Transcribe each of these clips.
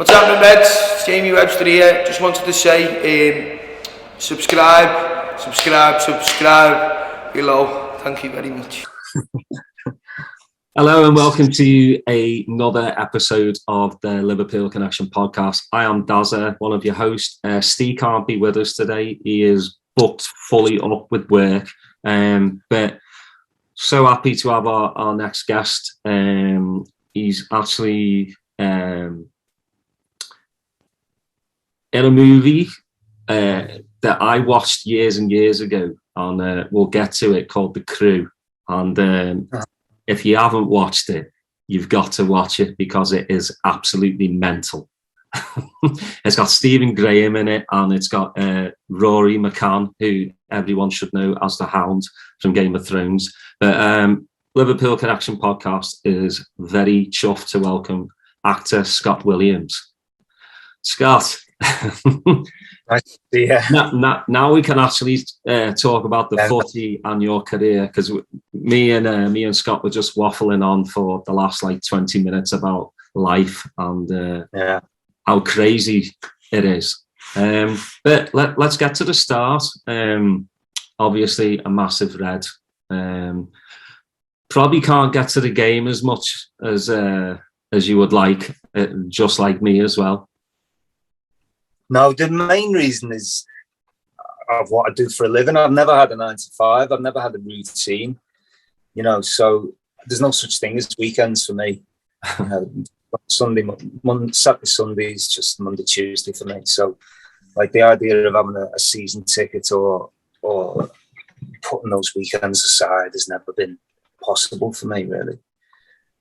What's happening, Reds? Jamie Webster here. Just wanted to say, subscribe below. Thank you very much. Hello and welcome to another episode of the Liverpool Connection podcast. I am Dazza, one of your hosts. Steve can't be with us today. He is booked fully up with work. But so happy to have our next guest. He's actually in a movie that I watched years and years ago, and we'll get to it, called The Crew. And if you haven't watched it, you've got to watch it because it is absolutely mental. It's got Stephen Graham in it, and it's got Rory McCann, who everyone should know as the Hound from Game of Thrones. But Liverpool Connection podcast is very chuffed to welcome actor Scot Williams. Scott, now we can actually talk about the footy and your career, because me and Scott were just waffling on for the last 20 minutes about life and how crazy it is. But let's get to the start. Obviously, a massive Red. Probably can't get to the game as much as you would like, just like me as well. No, the main reason is of what I do for a living. I've never had a 9 to 5. I've never had a routine, so there's no such thing as weekends for me. Saturday, Sunday is just Monday, Tuesday for me. So the idea of having a season ticket or putting those weekends aside has never been possible for me, really.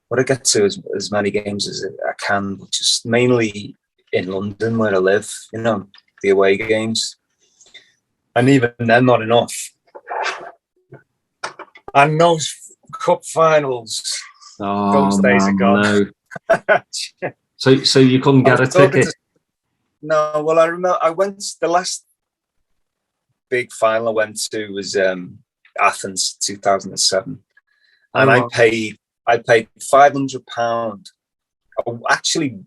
What I get to is as many games as I can, but just mainly in London where I live, the away games. And even then, not enough. And those cup finals, those days are gone. No. So you couldn't get a ticket? No, well, I remember I went, the last big final I went to was Athens 2007. And I paid £500. Actually,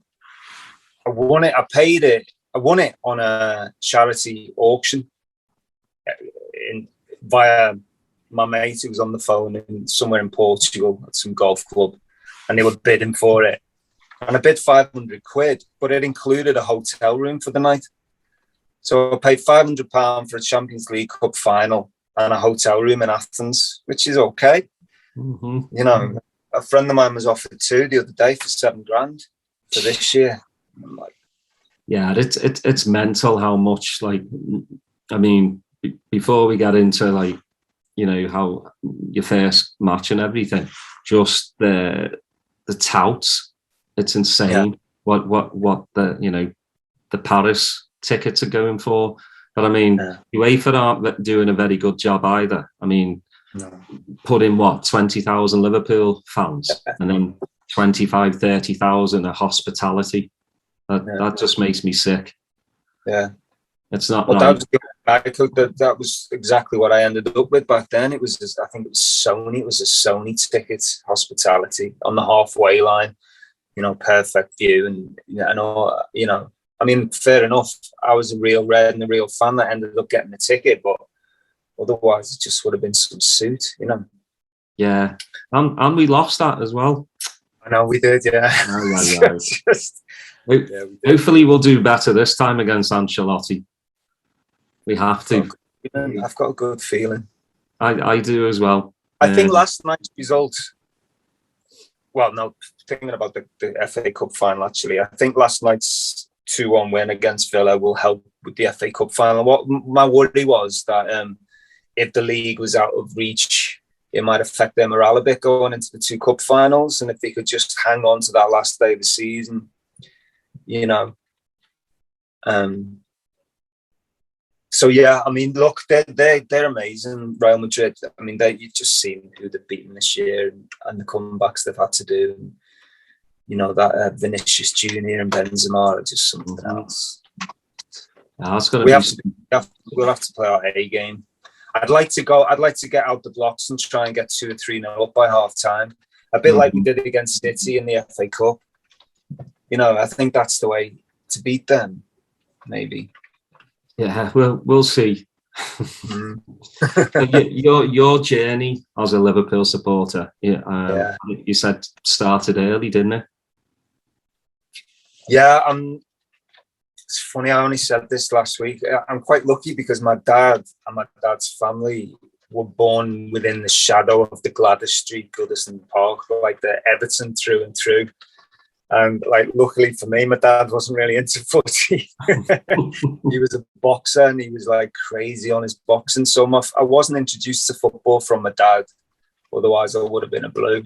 I won it. I won it on a charity auction via my mate who was on the phone somewhere in Portugal at some golf club, and they were bidding for it. And I bid £500, but it included a hotel room for the night. So I paid £500 for a Champions League Cup final and a hotel room in Athens, which is okay. Mm-hmm. A friend of mine was offered 2 the other day for £7,000 for this year. I'm like, yeah, it's mental how much, before we get into how your first match and everything, just the touts, it's insane. What the Paris tickets are going for. But UEFA aren't doing a very good job either. Put in 20,000 Liverpool fans and then 25, 30,000 a hospitality. That just makes me sick. Yeah, it's not. But that was exactly what I ended up with back then. It was I think it was Sony. It was a Sony ticket, hospitality on the halfway line. Perfect view, and all. Fair enough. I was a real Red and a real fan that ended up getting the ticket, but otherwise it just would have been some suit, Yeah, and we lost that as well. I know we did, yeah. Hopefully we'll do better this time against Ancelotti. We have to. I've got a good feeling. I do as well. I think last night's result, thinking about the FA Cup final, actually, I think last night's 2-1 win against Villa will help with the FA Cup final. What my worry was that if the league was out of reach, it might affect their morale a bit going into the 2 cup finals. And if they could just hang on to that last day of the season, So look, they're amazing. Real Madrid. You've just seen who they've beaten this year and the comebacks they've had to do. And, that Vinicius Junior and Benzema are just something else. We'll have to play our A game. I'd like to get out the blocks and try and get 2 or 3-0 up by half time. A bit like we did against City in the FA Cup. You know, I think that's the way to beat them, maybe. Yeah, we'll see. Mm. your journey as a Liverpool supporter, Yeah. you said started early, didn't it? Yeah, it's funny, I only said this last week. I'm quite lucky because my dad and my dad's family were born within the shadow of the Gladys Street, Goodison Park, like the Everton through and through. And like, luckily for me, my dad wasn't really into footy. He was a boxer and he was like crazy on his boxing. So I wasn't introduced to football from my dad. Otherwise, I would have been a Blue.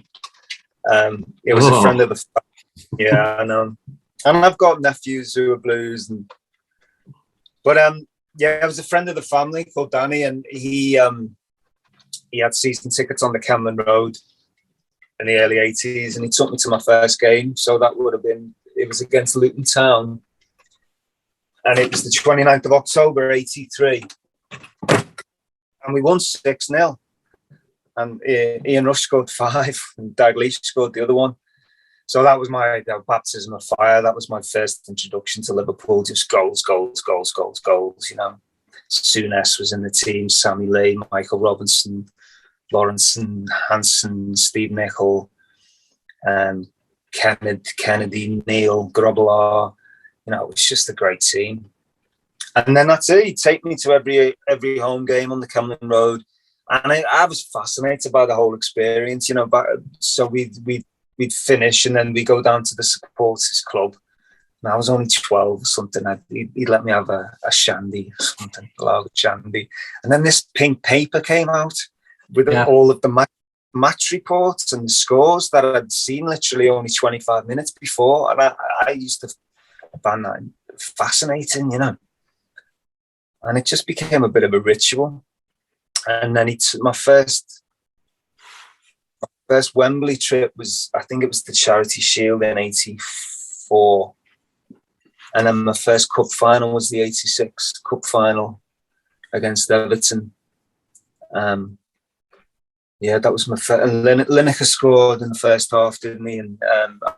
It was a friend of the family. Yeah, I know. And I've got nephews who are Blues. But it was a friend of the family called Danny, and he had season tickets on the Camden Road in the early 80s, and he took me to my first game. So that would have been, it was against Luton Town, and it was the 29th of October 83, and we won 6-0, and Ian Rush scored 5 and Dalglish scored the other one. So that was my baptism of fire. That was my first introduction to Liverpool. Just goals, you know. Souness was in the team, Sammy Lee, Michael Robinson, Lawrence and Hansen, Steve Nicol, Kennedy, Neil, Grobbelaar. You know, it was just a great team. And then that's it. He'd take me to every home game on the Camden Road. And I was fascinated by the whole experience, you know. So we'd finish and then we go down to the supporters club. And I was only 12 or something. He'd let me have a shandy or something, a loud shandy. And then this pink paper came out with all of the match reports and the scores that I'd seen literally only 25 minutes before. And I used to find that fascinating, you know. And it just became a bit of a ritual. And then my first Wembley trip was, I think it was the Charity Shield in 84. And then my first cup final was the 86 cup final against Everton. That was my first. And Lineker scored in the first half, didn't he? And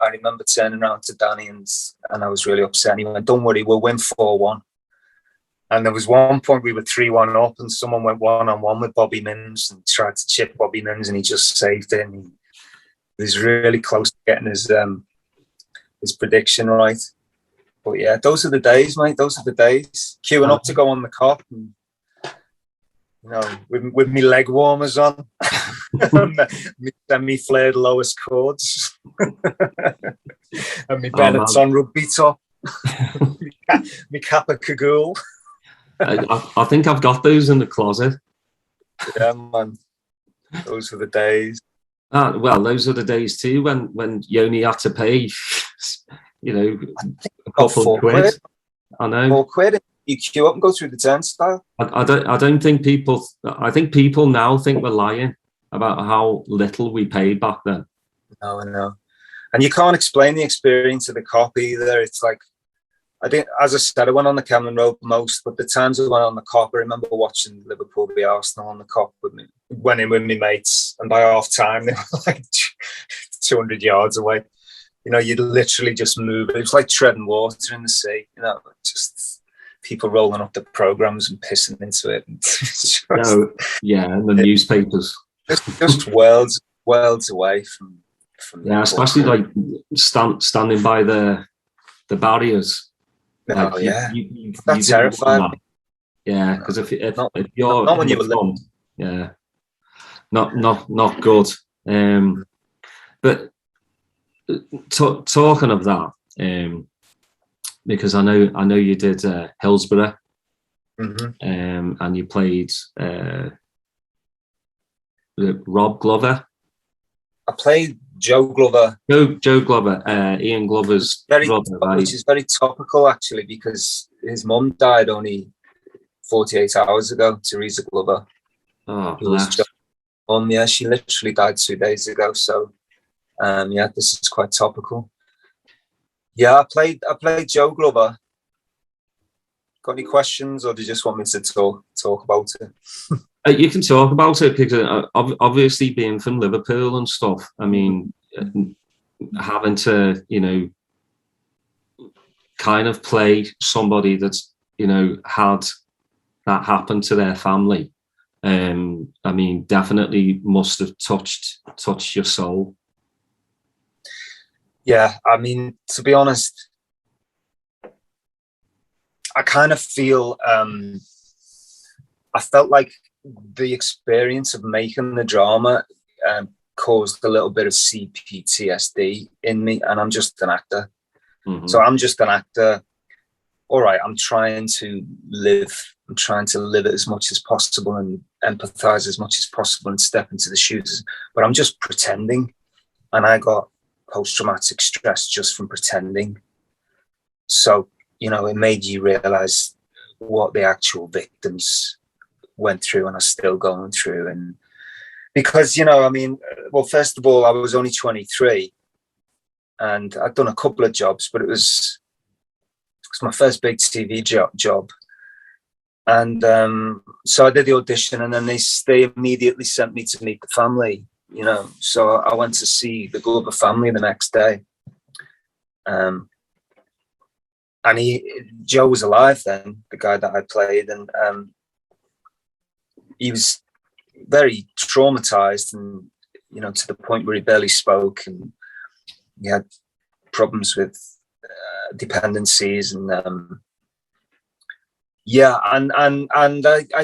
I remember turning around to Danny and I was really upset. And he went, "Don't worry, we'll win 4-1. And there was one point we were 3-1 up and someone went 1-on-1 with Bobby Mims and tried to chip Bobby Mims and he just saved it. And he was really close to getting his prediction right. But yeah, those are the days, mate. Those are the days. Queuing up to go on the cop and, you know, with me leg warmers on. me flared lowest chords. And me Bennett's on rugby top. me Kappa Cagoule. I think I've got those in the closet. Yeah, man. Those were the days. Well, those are the days too when you only had to pay, you know, a couple of quid. I know. 4 quid. You queue up and go through the turnstile. I don't think people. I think people now think we're lying about how little we paid back then. No, I know. And you can't explain the experience of the cop either. It's like, I think, as I said, I went on the Camden Road most, but the times I went on the cop, I remember watching Liverpool v Arsenal on the cop with me, went in with my mates, and by half time they were like 200 yards away. You know, you'd literally just move. It was like treading water in the sea. You know, just people rolling up the programmes and pissing into it. And and the newspapers. Just worlds away from yeah, especially like standing by the barriers. Oh, like, yeah. That's terrifying. Yeah, because if you're not when you were front, yeah, not good. But talking of that, because I know you did Hillsborough, and you played Rob Glover. I played Joe Glover. Joe Glover, Ian Glover's brother, which is very topical actually, because his mum died only 48 hours ago. Teresa Glover. Oh, bless. Yeah, she literally died 2 days ago. So, this is quite topical. Yeah, I played Joe Glover. Got any questions, or do you just want me to talk about it? You can talk about it because obviously being from Liverpool and stuff, I mean, having to, you know, kind of play somebody that's, you know, had that happen to their family, I mean, definitely must have touched your soul. Yeah, I mean, to be honest, I kind of feel I felt like the experience of making the drama caused a little bit of CPTSD in me, and I'm just an actor. So I'm just an actor. All right, I'm trying to live it as much as possible and empathize as much as possible and step into the shoes, but I'm just pretending. And I got post-traumatic stress just from pretending. So, you know, it made you realize what the actual victims went through and are still going through. And because, you know, I mean, well, first of all, I was only 23 and I'd done a couple of jobs, but it was my first big TV job. And so I did the audition, and then they immediately sent me to meet the family, you know. So I went to see the Glover family the next day. And Joe was alive then, the guy that I played, and he was very traumatized, and, you know, to the point where he barely spoke, and he had problems with dependencies, and I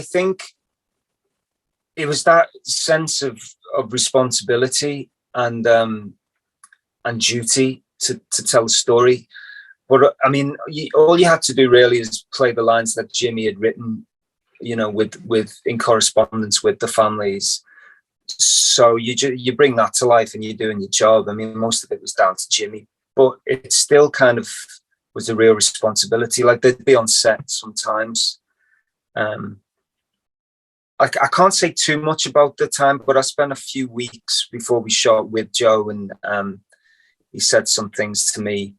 think it was that sense of responsibility and duty to tell the story. But I mean, all you had to do really is play the lines that Jimmy had written, you know, with in correspondence with the families. So you bring that to life, and you're doing your job. I mean, most of it was down to Jimmy, but it still kind of was a real responsibility. Like, they'd be on set sometimes. I can't say too much about the time, but I spent a few weeks before we shot with Joe, and he said some things to me.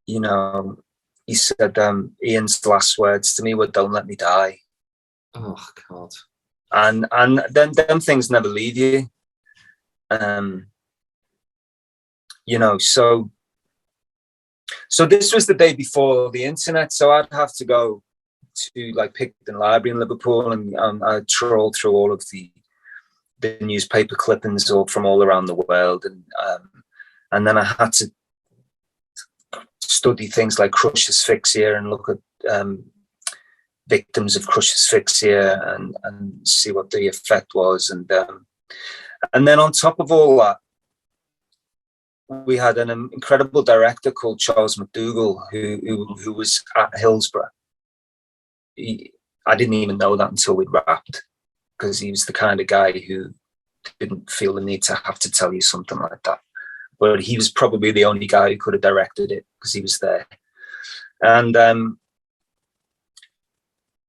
You know, he said, Ian's last words to me were, "Don't let me die." Oh God. And then them things never leave you. You know, so this was the day before the internet, so I'd have to go to like Picton Library in Liverpool, and I'd troll through all of the newspaper clippings from all around the world, and then I had to study things like crush asphyxia and look at victims of crush asphyxia and see what the effect was, and then on top of all that, we had an incredible director called Charles McDougall who was at Hillsborough. I didn't even know that until we'd wrapped, because he was the kind of guy who didn't feel the need to have to tell you something like that. But he was probably the only guy who could have directed it, because he was there. And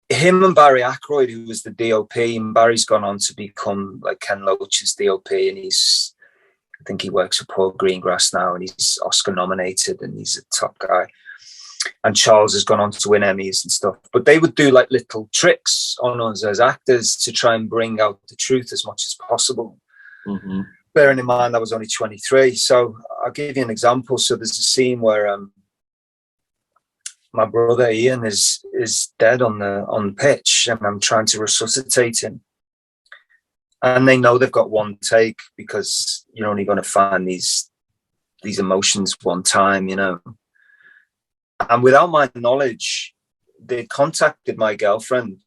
him and Barry Ackroyd, who was the DOP, and Barry's gone on to become like Ken Loach's DOP, and I think he works for Paul Greengrass now, and he's Oscar nominated, and he's a top guy. And Charles has gone on to win Emmys and stuff. But they would do like little tricks on us as actors to try and bring out the truth as much as possible. Mm-hmm. Bearing in mind I was only 23. So I'll give you an example. So there's a scene where my brother Ian is dead on the pitch, and I'm trying to resuscitate him. And they know they've got one take, because you're only going to find these emotions one time, you know. And without my knowledge, they contacted my girlfriend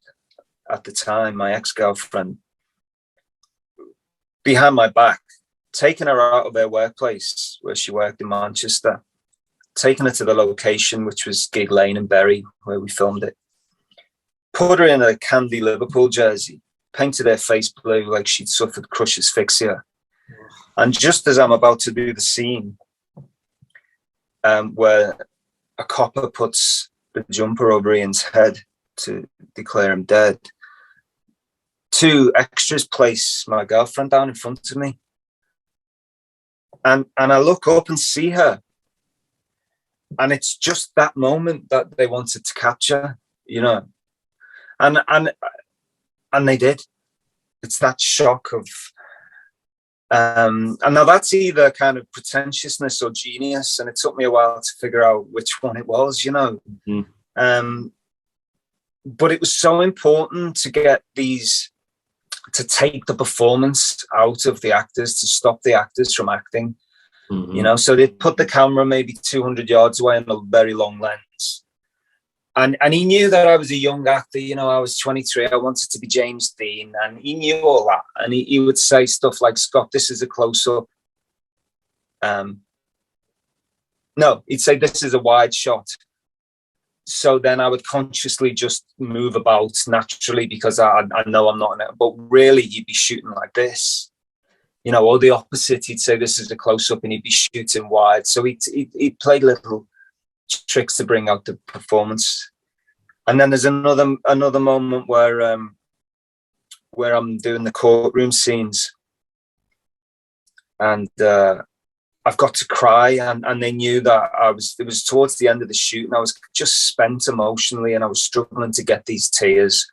at the time, my ex-girlfriend, behind my back, taking her out of their workplace where she worked in Manchester, taking her to the location, which was Gig Lane in Bury, where we filmed it, put her in a candy Liverpool jersey, painted her face blue like she'd suffered crush asphyxia. And just as I'm about to do the scene where a copper puts the jumper over Ian's head to declare him dead, two extras place my girlfriend down in front of me. And I look up and see her. And it's just that moment that they wanted to capture, you know. And they did. It's that shock of And now that's either kind of pretentiousness or genius, and it took me a while to figure out which one it was, you know. But it was so important to get these, to take the performance out of the actors, to stop the actors from acting, you know. So they'd put the camera maybe 200 yards away on a very long lens. And he knew that I was a young actor, you know, I was 23, I wanted to be James Dean, and he knew all that. And he would say stuff like, Scott, this is a close-up. No, he'd say, this is a wide shot. So then I would consciously just move about naturally, because I know I'm not in it. But really, he'd be shooting like this, you know, or the opposite. He'd say, this is a close-up, and he'd be shooting wide. So he'd play little tricks to bring out the performance. And then there's another moment where I'm doing the courtroom scenes, and I've got to cry, and they knew that it was towards the end of the shoot, and I was just spent emotionally, and I was struggling to get these tears.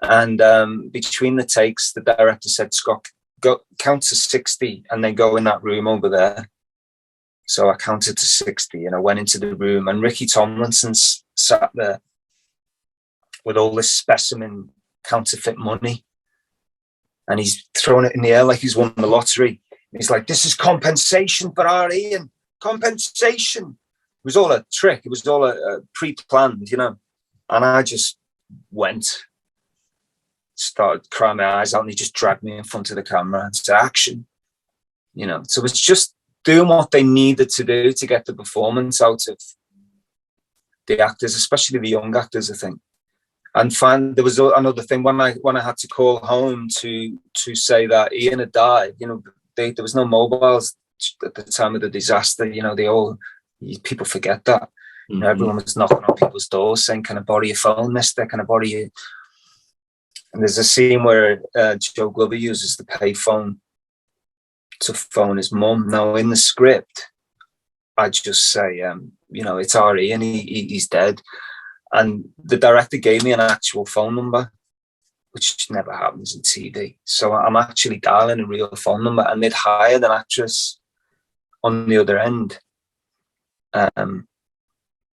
And between the takes, the director said, Scott, go count to 60 and then go in that room over there. So I counted to 60 and I went into the room, and Ricky Tomlinson sat there with all this specimen counterfeit money, and he's throwing it in the air like he's won the lottery. He's like, this is compensation for our Ian, compensation. It was all a trick. It was all a pre-planned, you know. And I just started crying my eyes out, and he just dragged me in front of the camera and said, action, you know. So it's just doing what they needed to do to get the performance out of the actors, especially the young actors, I think. And there was another thing when I had to call home to say that Ian had died. You know, there was no mobiles at the time of the disaster. You know, people forget that. You know, everyone was knocking on people's doors saying, "Can I borrow your phone, Mister? Can I borrow you?" And there's a scene where Joe Glover uses the payphone to phone his mum. Now, in the script, I just say, you know, it's our Ian, he's dead. And the director gave me an actual phone number, which never happens in TV. So I'm actually dialing a real phone number, and they'd hired an actress on the other end,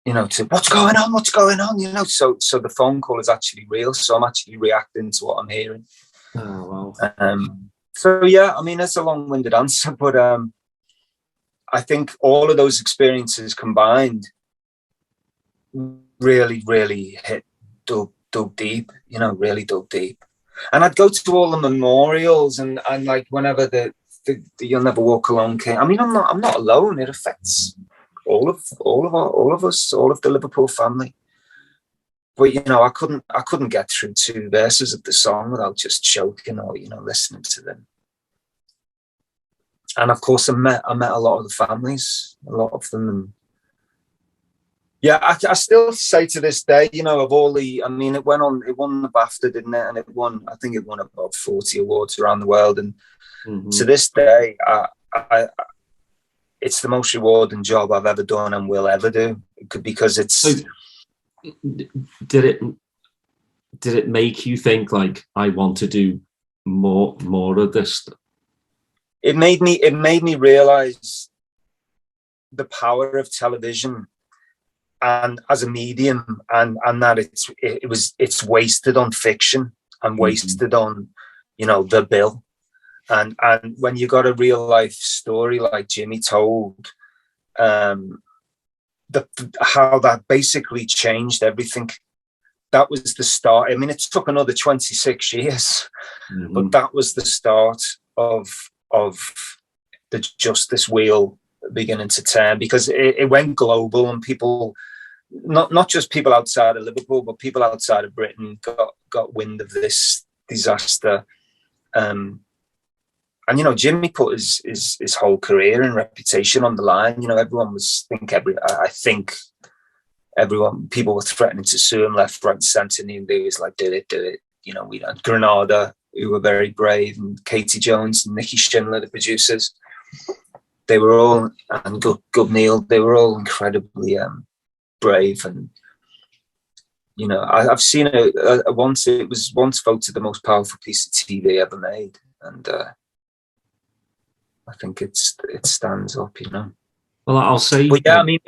you know, to what's going on, you know. So the phone call is actually real. So I'm actually reacting to what I'm hearing. Oh, wow. So yeah, I mean, that's a long-winded answer, but I think all of those experiences combined really, really dug deep, you know, really dug deep. And I'd go to all the memorials, and like whenever the You'll Never Walk Alone came. I mean, I'm not alone. It affects all of us, all of the Liverpool family. But you know, I couldn't get through 2 verses of the song without just choking or, you know, listening to them. And of course, I met a lot of the families, a lot of them. And yeah, I still say to this day, you know, of all the, I mean, it won the BAFTA, didn't it? And I think it won about 40 awards around the world. And to this day, it's the most rewarding job I've ever done and will ever do, because it's. So, did it make you think, like, I want to do more of this? It made me realize the power of television and as a medium, and that it's wasted on fiction and wasted on, you know, the bill. And when you got a real life story like Jimmy told, how that basically changed everything. That was the start. I mean, it took another 26 years, but that was the start of the justice wheel beginning to turn, because it went global, and people, not just people outside of Liverpool, but people outside of Britain got wind of this disaster. And you know, Jimmy put his whole career and reputation on the line. You know, everyone was people were threatening to sue him left, right, and centre, and he was like, do it. You know, we had Granada, who were very brave, and Katie Jones and Nicky Schindler, the producers. They were all, and Gub Neal, they were all incredibly brave. And you know, I've seen it once. It was once voted the most powerful piece of TV ever made, and I think it stands up, you know. Well, I'll say. But yeah, I mean,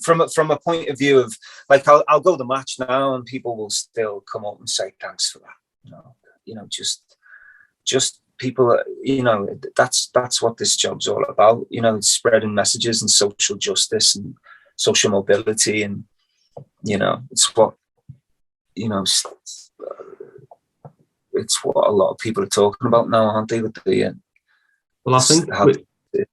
from a point of view of like, I'll go to the match now, and people will still come up and say thanks for that. You know, just people. You know, that's what this job's all about. You know, it's spreading messages and social justice and social mobility, and you know, it's what it's what a lot of people are talking about now, aren't they? With the well, I think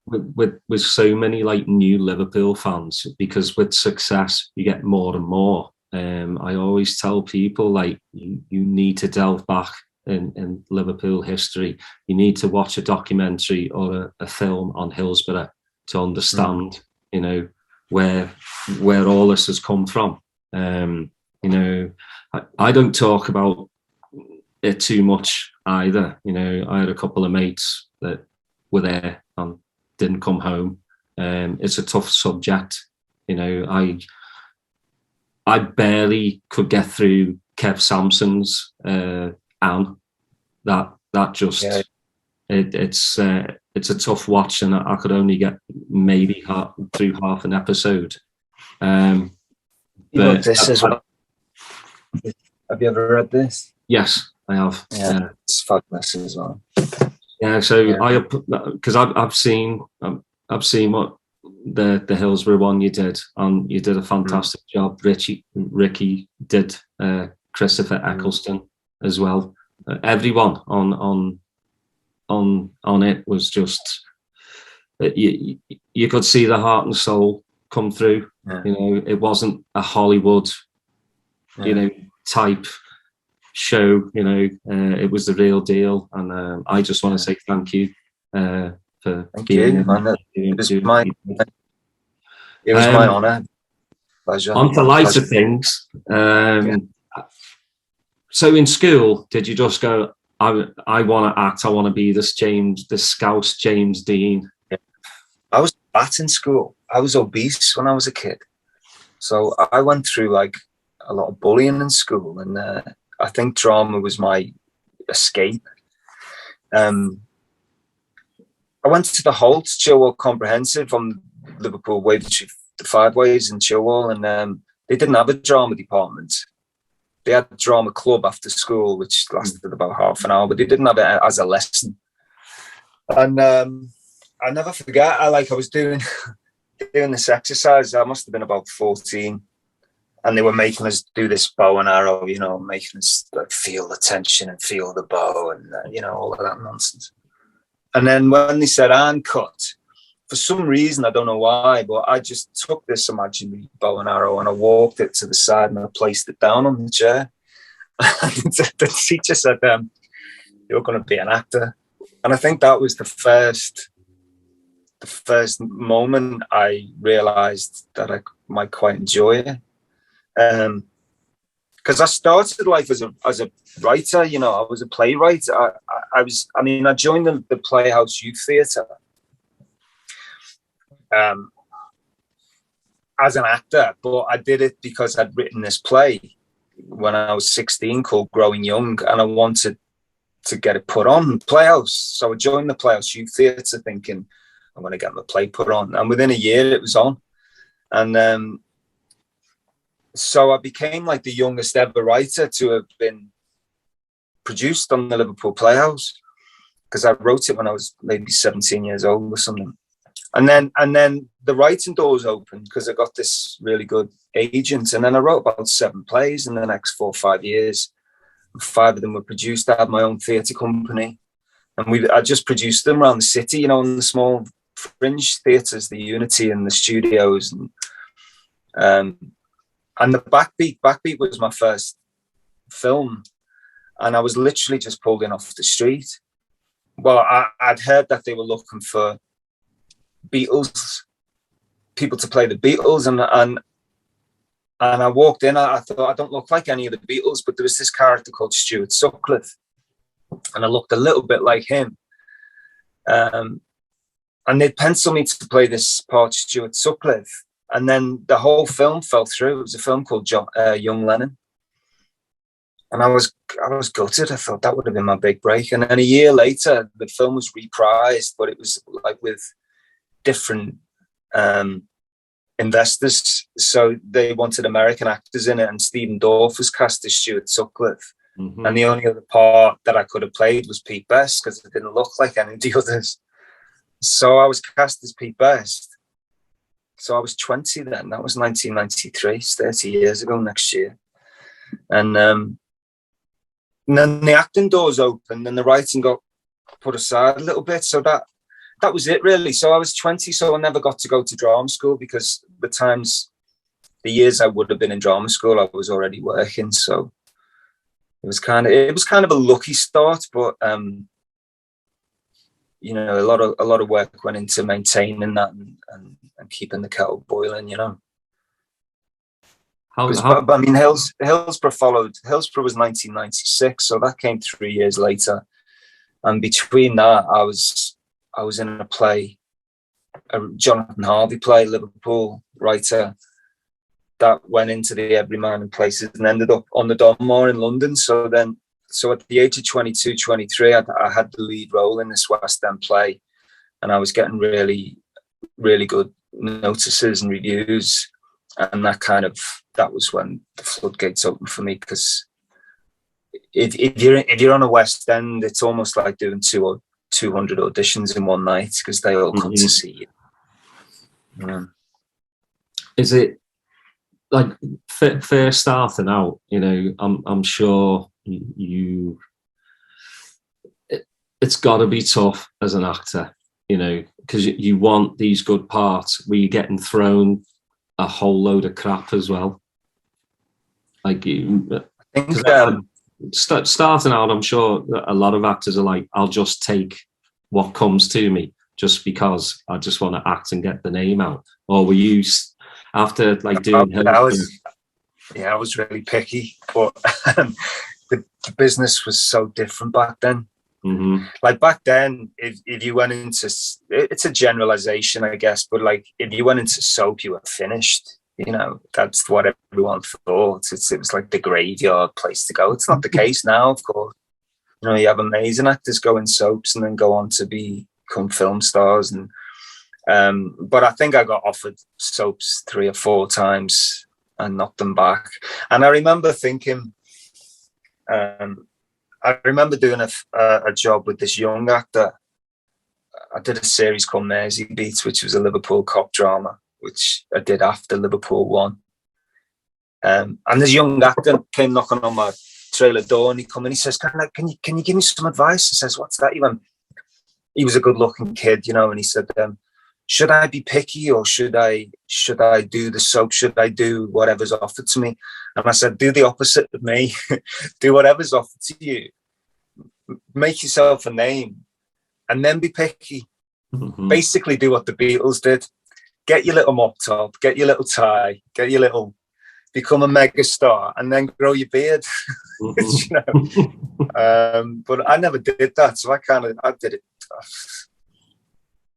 with so many like new Liverpool fans, because with success you get more and more. I always tell people, like, you need to delve back in Liverpool history. You need to watch a documentary or a film on Hillsborough to understand, you know, where all this has come from. You know, I don't talk about it too much either. You know, I had a couple of mates that were there and didn't come home. It's a tough subject. You know, I barely could get through Kev Sampson's Anne. That just it's a tough watch, and I could only get maybe through half an episode. But this as well. Have you ever read this? Yes, I have. Yeah, it's fabulous as well. Yeah, so because I've seen what the Hillsborough one you did, and you did a fantastic job. Ricky did, Christopher Eccleston as well. Everyone on it was just, you could see the heart and soul come through. Yeah. You know, it wasn't a Hollywood, you know, type show. You know, it was the real deal, and I just want to say thank you for being. It was my honour. Pleasure. On to lighter things. So in school, did you just go, I want to act, I want to be this Scout James Dean? Yeah. I was fat in school. I was obese when I was a kid. So I went through like a lot of bullying in school, and I think drama was my escape. I went to the Holt Chilwell Comprehensive on Liverpool Way, the 5 Ways in Chilwell, and they didn't have a drama department. They had a drama club after school, which lasted about half an hour, but they didn't have it as a lesson. And I never forget, I was doing this exercise. I must have been about 14, and they were making us do this bow and arrow, you know, making us like feel the tension and feel the bow, and you know, all of that nonsense. And then when they said "and cut," for some reason, I don't know why, but I just took this imaginary bow and arrow and I walked it to the side and I placed it down on the chair. And the teacher said, "You're going to be an actor." And I think that was the first moment I realised that I might quite enjoy it. Because I started life as a writer, you know. I was a playwright. I joined the Playhouse Youth Theatre as an actor, but I did it because I'd written this play when I was 16 called Growing Young, and I wanted to get it put on Playhouse. So I joined the Playhouse Youth Theatre thinking I'm going to get my play put on, and within a year it was on. And so I became like the youngest ever writer to have been produced on the Liverpool Playhouse, because I wrote it when I was maybe 17 years old or something. And then the writing doors opened because I got this really good agent. And then I wrote about 7 plays in the next 4 or 5 years. 5 of them were produced. I had my own theatre company, and I just produced them around the city, you know, in the small fringe theatres, the Unity and the Studios. And the Backbeat was my first film, and I was literally just pulled in off the street. Well, I'd heard that they were looking for Beatles, people to play the Beatles, and I walked in. I thought, I don't look like any of the Beatles, but there was this character called Stuart Sutcliffe, and I looked a little bit like him. And they'd penciled me to play this part, Stuart Sutcliffe, and then the whole film fell through. It was a film called Young Lennon, And I was gutted. I thought that would have been my big break. And then a year later, the film was reprised, but it was like with different investors. So they wanted American actors in it, and Stephen Dorff was cast as Stuart Sutcliffe. Mm-hmm. And the only other part that I could have played was Pete Best, because it didn't look like any of the others. So I was cast as Pete Best. So I was 20 then. That was 1993. It's 30 years ago next year. And then the acting doors opened and the writing got put aside a little bit. So that was it, really. So I was 20, so I never got to go to drama school, because the years I would have been in drama school, I was already working. So it was kind of a lucky start, but you know, a lot of work went into maintaining that and keeping the kettle boiling, you know. But, I mean, Hillsborough was 1996, so that came 3 years later. And between that, I was in a play, a Jonathan Harvey play, Liverpool writer, that went into the Everyman and places and ended up on the Donmore in London. So at the age of 22, 23, I had the lead role in this West End play, and I was getting really, really good notices and reviews. And that was when the floodgates opened for me, because if you're on a West End, it's almost like doing 200 auditions in one night, because they all come to see you. Is it like first starting out? You know, I'm sure it's got to be tough as an actor, you know, because you want these good parts where you're getting thrown a whole load of crap as well. Like starting out, I'm sure a lot of actors are like, I'll just take what comes to me just because I just want to act and get the name out. Or were you, after like doing... I was really picky, but the business was so different back then. Mm-hmm. Like back then, if you went into, it's a generalization, I guess, but like if you went into soap, you were finished. You know, that's what everyone thought. It was like the graveyard place to go. It's not the case now, of course. You know, you have amazing actors go in soaps and then go on to become film stars. And but I think I got offered soaps 3 or 4 times and knocked them back. And I remember thinking, I remember doing a job with this young actor. I did a series called Mersey Beats, which was a Liverpool cop drama, which I did after Liverpool won. And this young actor came knocking on my trailer door, and he says, can you give me some advice? I says, what's that? He was a good looking kid, you know, and he said, should I be picky, or should I do the soap? Should I do whatever's offered to me? And I said, do the opposite of me. Do whatever's offered to you. Make yourself a name, and then be picky. Mm-hmm. Basically, do what the Beatles did. Get your little mop top, get your little tie, become a mega star, and then grow your beard. Mm-hmm. You know? But I never did that, so I did it.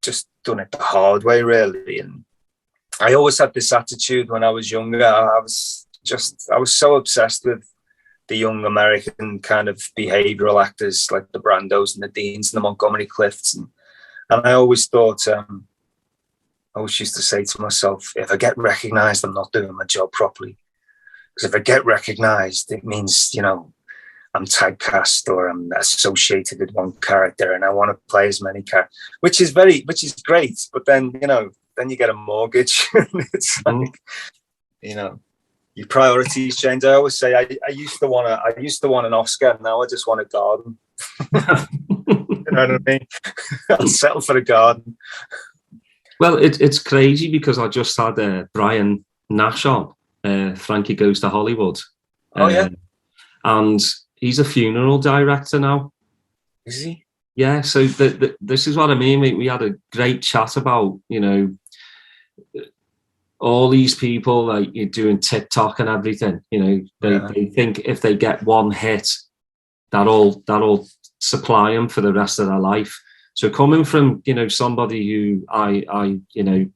Just done it the hard way, really. And I always had this attitude when I was younger. I was so obsessed with the young American kind of behavioral actors like the Brandos and the Deans and the Montgomery Clifts. And I always thought, I always used to say to myself, if I get recognized, I'm not doing my job properly. Because if I get recognized, it means, you know, I'm typecast or I'm associated with one character, and I want to play as many characters, which is great. But then, you know, then you get a mortgage. It's like, you know, your priorities change. I always say I used to want an Oscar. Now I just want a garden. You know what I mean? I'll settle for a garden. Well, it's crazy because I just had Brian Nash on, Frankie Goes to Hollywood. Oh, yeah. And he's a funeral director now. Is he? Yeah, so this is what I mean. We had a great chat about, you know, all these people like you're doing TikTok and everything. You know, they think if they get one hit, that'll supply them for the rest of their life. So coming from, you know, somebody who I you know,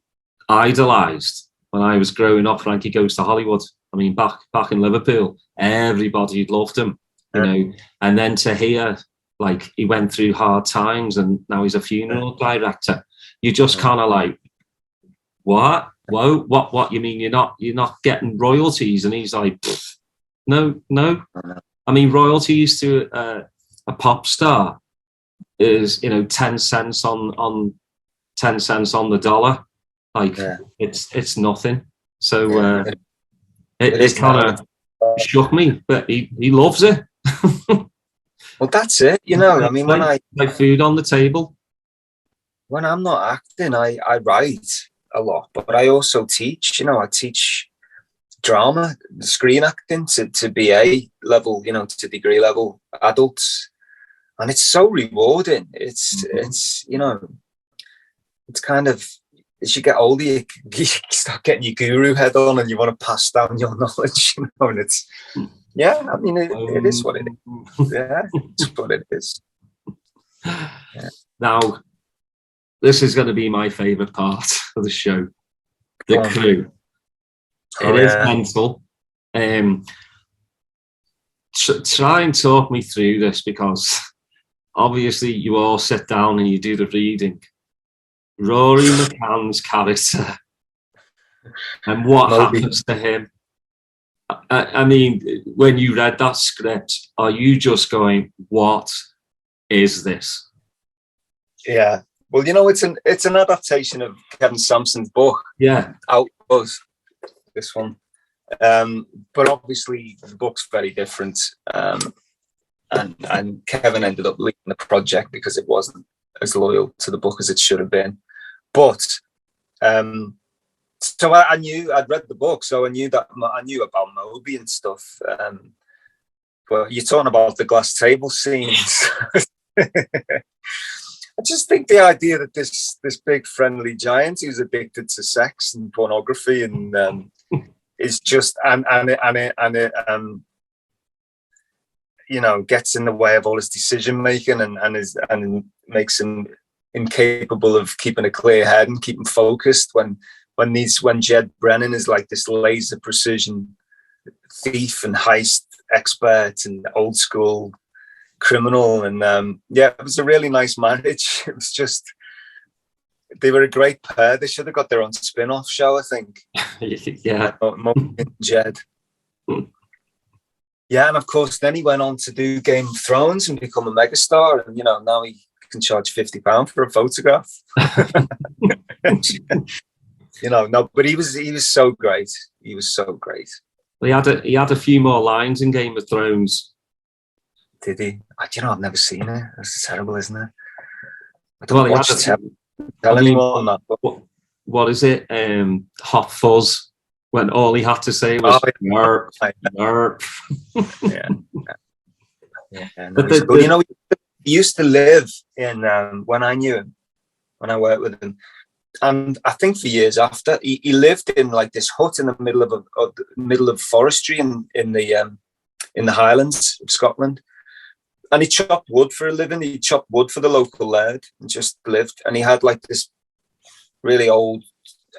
idolized when I was growing up, Frankie Goes to Hollywood. I mean, back in Liverpool, everybody loved him. you know, and then to hear like he went through hard times and now he's a funeral director, you just kind of like, what? Whoa, what? You mean you're not getting royalties? And he's like, no. I mean, royalties to a pop star is, you know, 10 cents on 10 cents on the dollar. Like it's nothing. So it kind of shook me, but he loves it. Well, that's it. You know, I mean, when I like food on the table. When I'm not acting, I write a lot, but I also teach. You know, I teach drama, screen acting to BA level, you know, to degree level adults, and it's so rewarding. It's you know, it's kind of, as you get older, you start getting your guru head on, and you want to pass down your knowledge. You know, and it's I mean, it is what it is. Yeah, it's what it is. Yeah. Now, this is going to be my favourite part of the show, the crew. It is mental. Try and talk me through this, because obviously you all sit down and you do the reading. Rory McCann's character and what happens to him. I mean, when you read that script, are you just going, what is this? Yeah. Well, you know, it's an adaptation of Kevin Sampson's book. Yeah. Outpost, this one. But obviously the book's very different. And Kevin ended up leaving the project because it wasn't as loyal to the book as it should have been. But so I knew, I'd read the book, so I knew about Moby and stuff. But you're talking about the glass table scenes. I just think the idea that this big friendly giant who's addicted to sex and pornography and is just and it you know, gets in the way of all his decision making and makes him incapable of keeping a clear head and keeping focused when Jed Brennan is like this laser precision thief and heist expert and old school criminal. And it was a really nice marriage. It was just, they were a great pair. They should have got their own spin-off show, I think. Yeah. Moby and Jed. Yeah, and of course then he went on to do Game of Thrones and become a megastar, and you know, now he can charge £50 for a photograph. You know, no, but he was so great. He was so great. Well, he had a few more lines in Game of Thrones. Did he? You know, I've never seen it. That's terrible, isn't it? I don't watch tell anyone on that. What is it? Hot Fuzz, when all he had to say was "Nerp, nerp." Yeah. But you know, he used to live in when I knew him, when I worked with him, and I think for years after, he lived in like this hut in the middle of forestry in the Highlands of Scotland. And he chopped wood for a living. He chopped wood for the local laird and just lived. And he had like this really old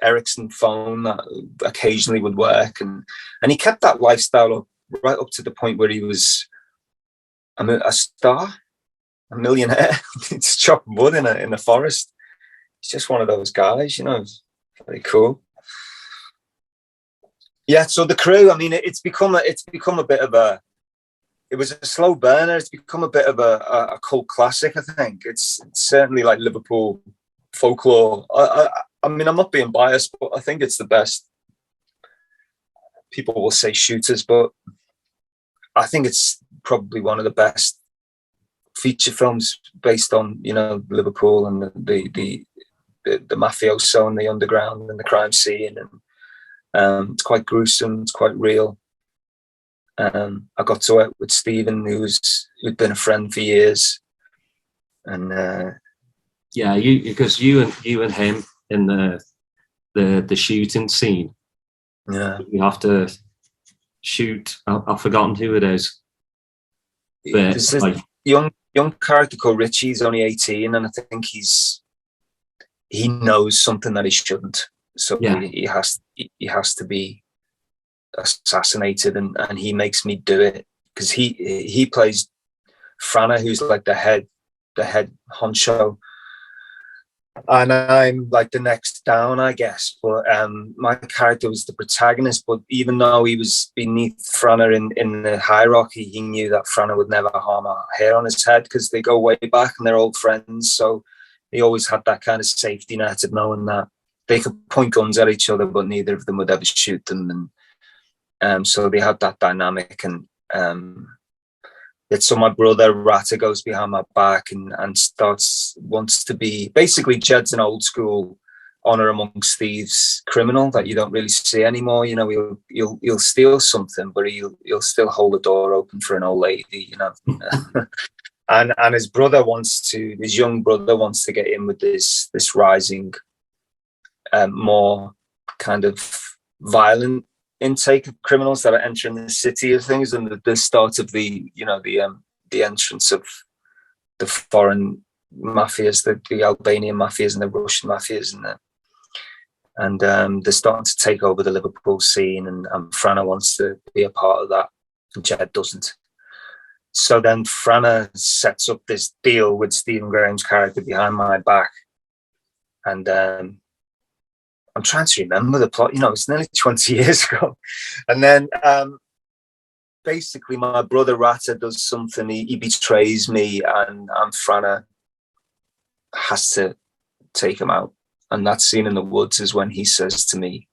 Ericsson phone that occasionally would work. And he kept that lifestyle up right up to the point where he was a star, a millionaire. He's chopping wood in a forest. He's just one of those guys, you know. It's very cool. Yeah, so the crew, I mean, it's become a bit of a, it was a slow burner. It's become a bit of a cult classic, I think. It's certainly like Liverpool folklore. I mean, I'm not being biased, but I think it's the best. People will say Shooters, but I think it's probably one of the best feature films based on, you know, Liverpool and the mafioso and the underground and the crime scene. And it's quite gruesome. It's quite real. I got to work with Stephen, who'd been a friend for years, and because you and him in the shooting scene. Yeah, you have to shoot. I've forgotten who it is. But there's this young character called Richie. He's only 18, and I think he knows something that he shouldn't. So he has to be assassinated, and he makes me do it because he plays Frana, who's like the head honcho, and I'm like the next down, I guess. But my character was the protagonist. But even though he was beneath Frana in the hierarchy, he knew that Frana would never harm a hair on his head because they go way back and they're old friends. So he always had that kind of safety net of knowing that they could point guns at each other, but neither of them would ever shoot them. And so they had that dynamic. And so my brother Rata goes behind my back and wants to be, basically Jed's an old school honor amongst thieves criminal that you don't really see anymore. You know, he'll steal something, but he'll still hold the door open for an old lady, you know. and his young brother wants to get in with this rising, more kind of violent intake of criminals that are entering the city of things, and the start of the entrance of the foreign mafias, the Albanian mafias and the Russian mafias, and they're starting to take over the Liverpool scene, and Frana wants to be a part of that, and Jed doesn't. So then Frana sets up this deal with Stephen Graham's character behind my back, and I'm trying to remember the plot. You know, it's nearly 20 years ago. And then basically my brother Rata does something. He betrays me, and Frana has to take him out. And that scene in the woods is when he says to me,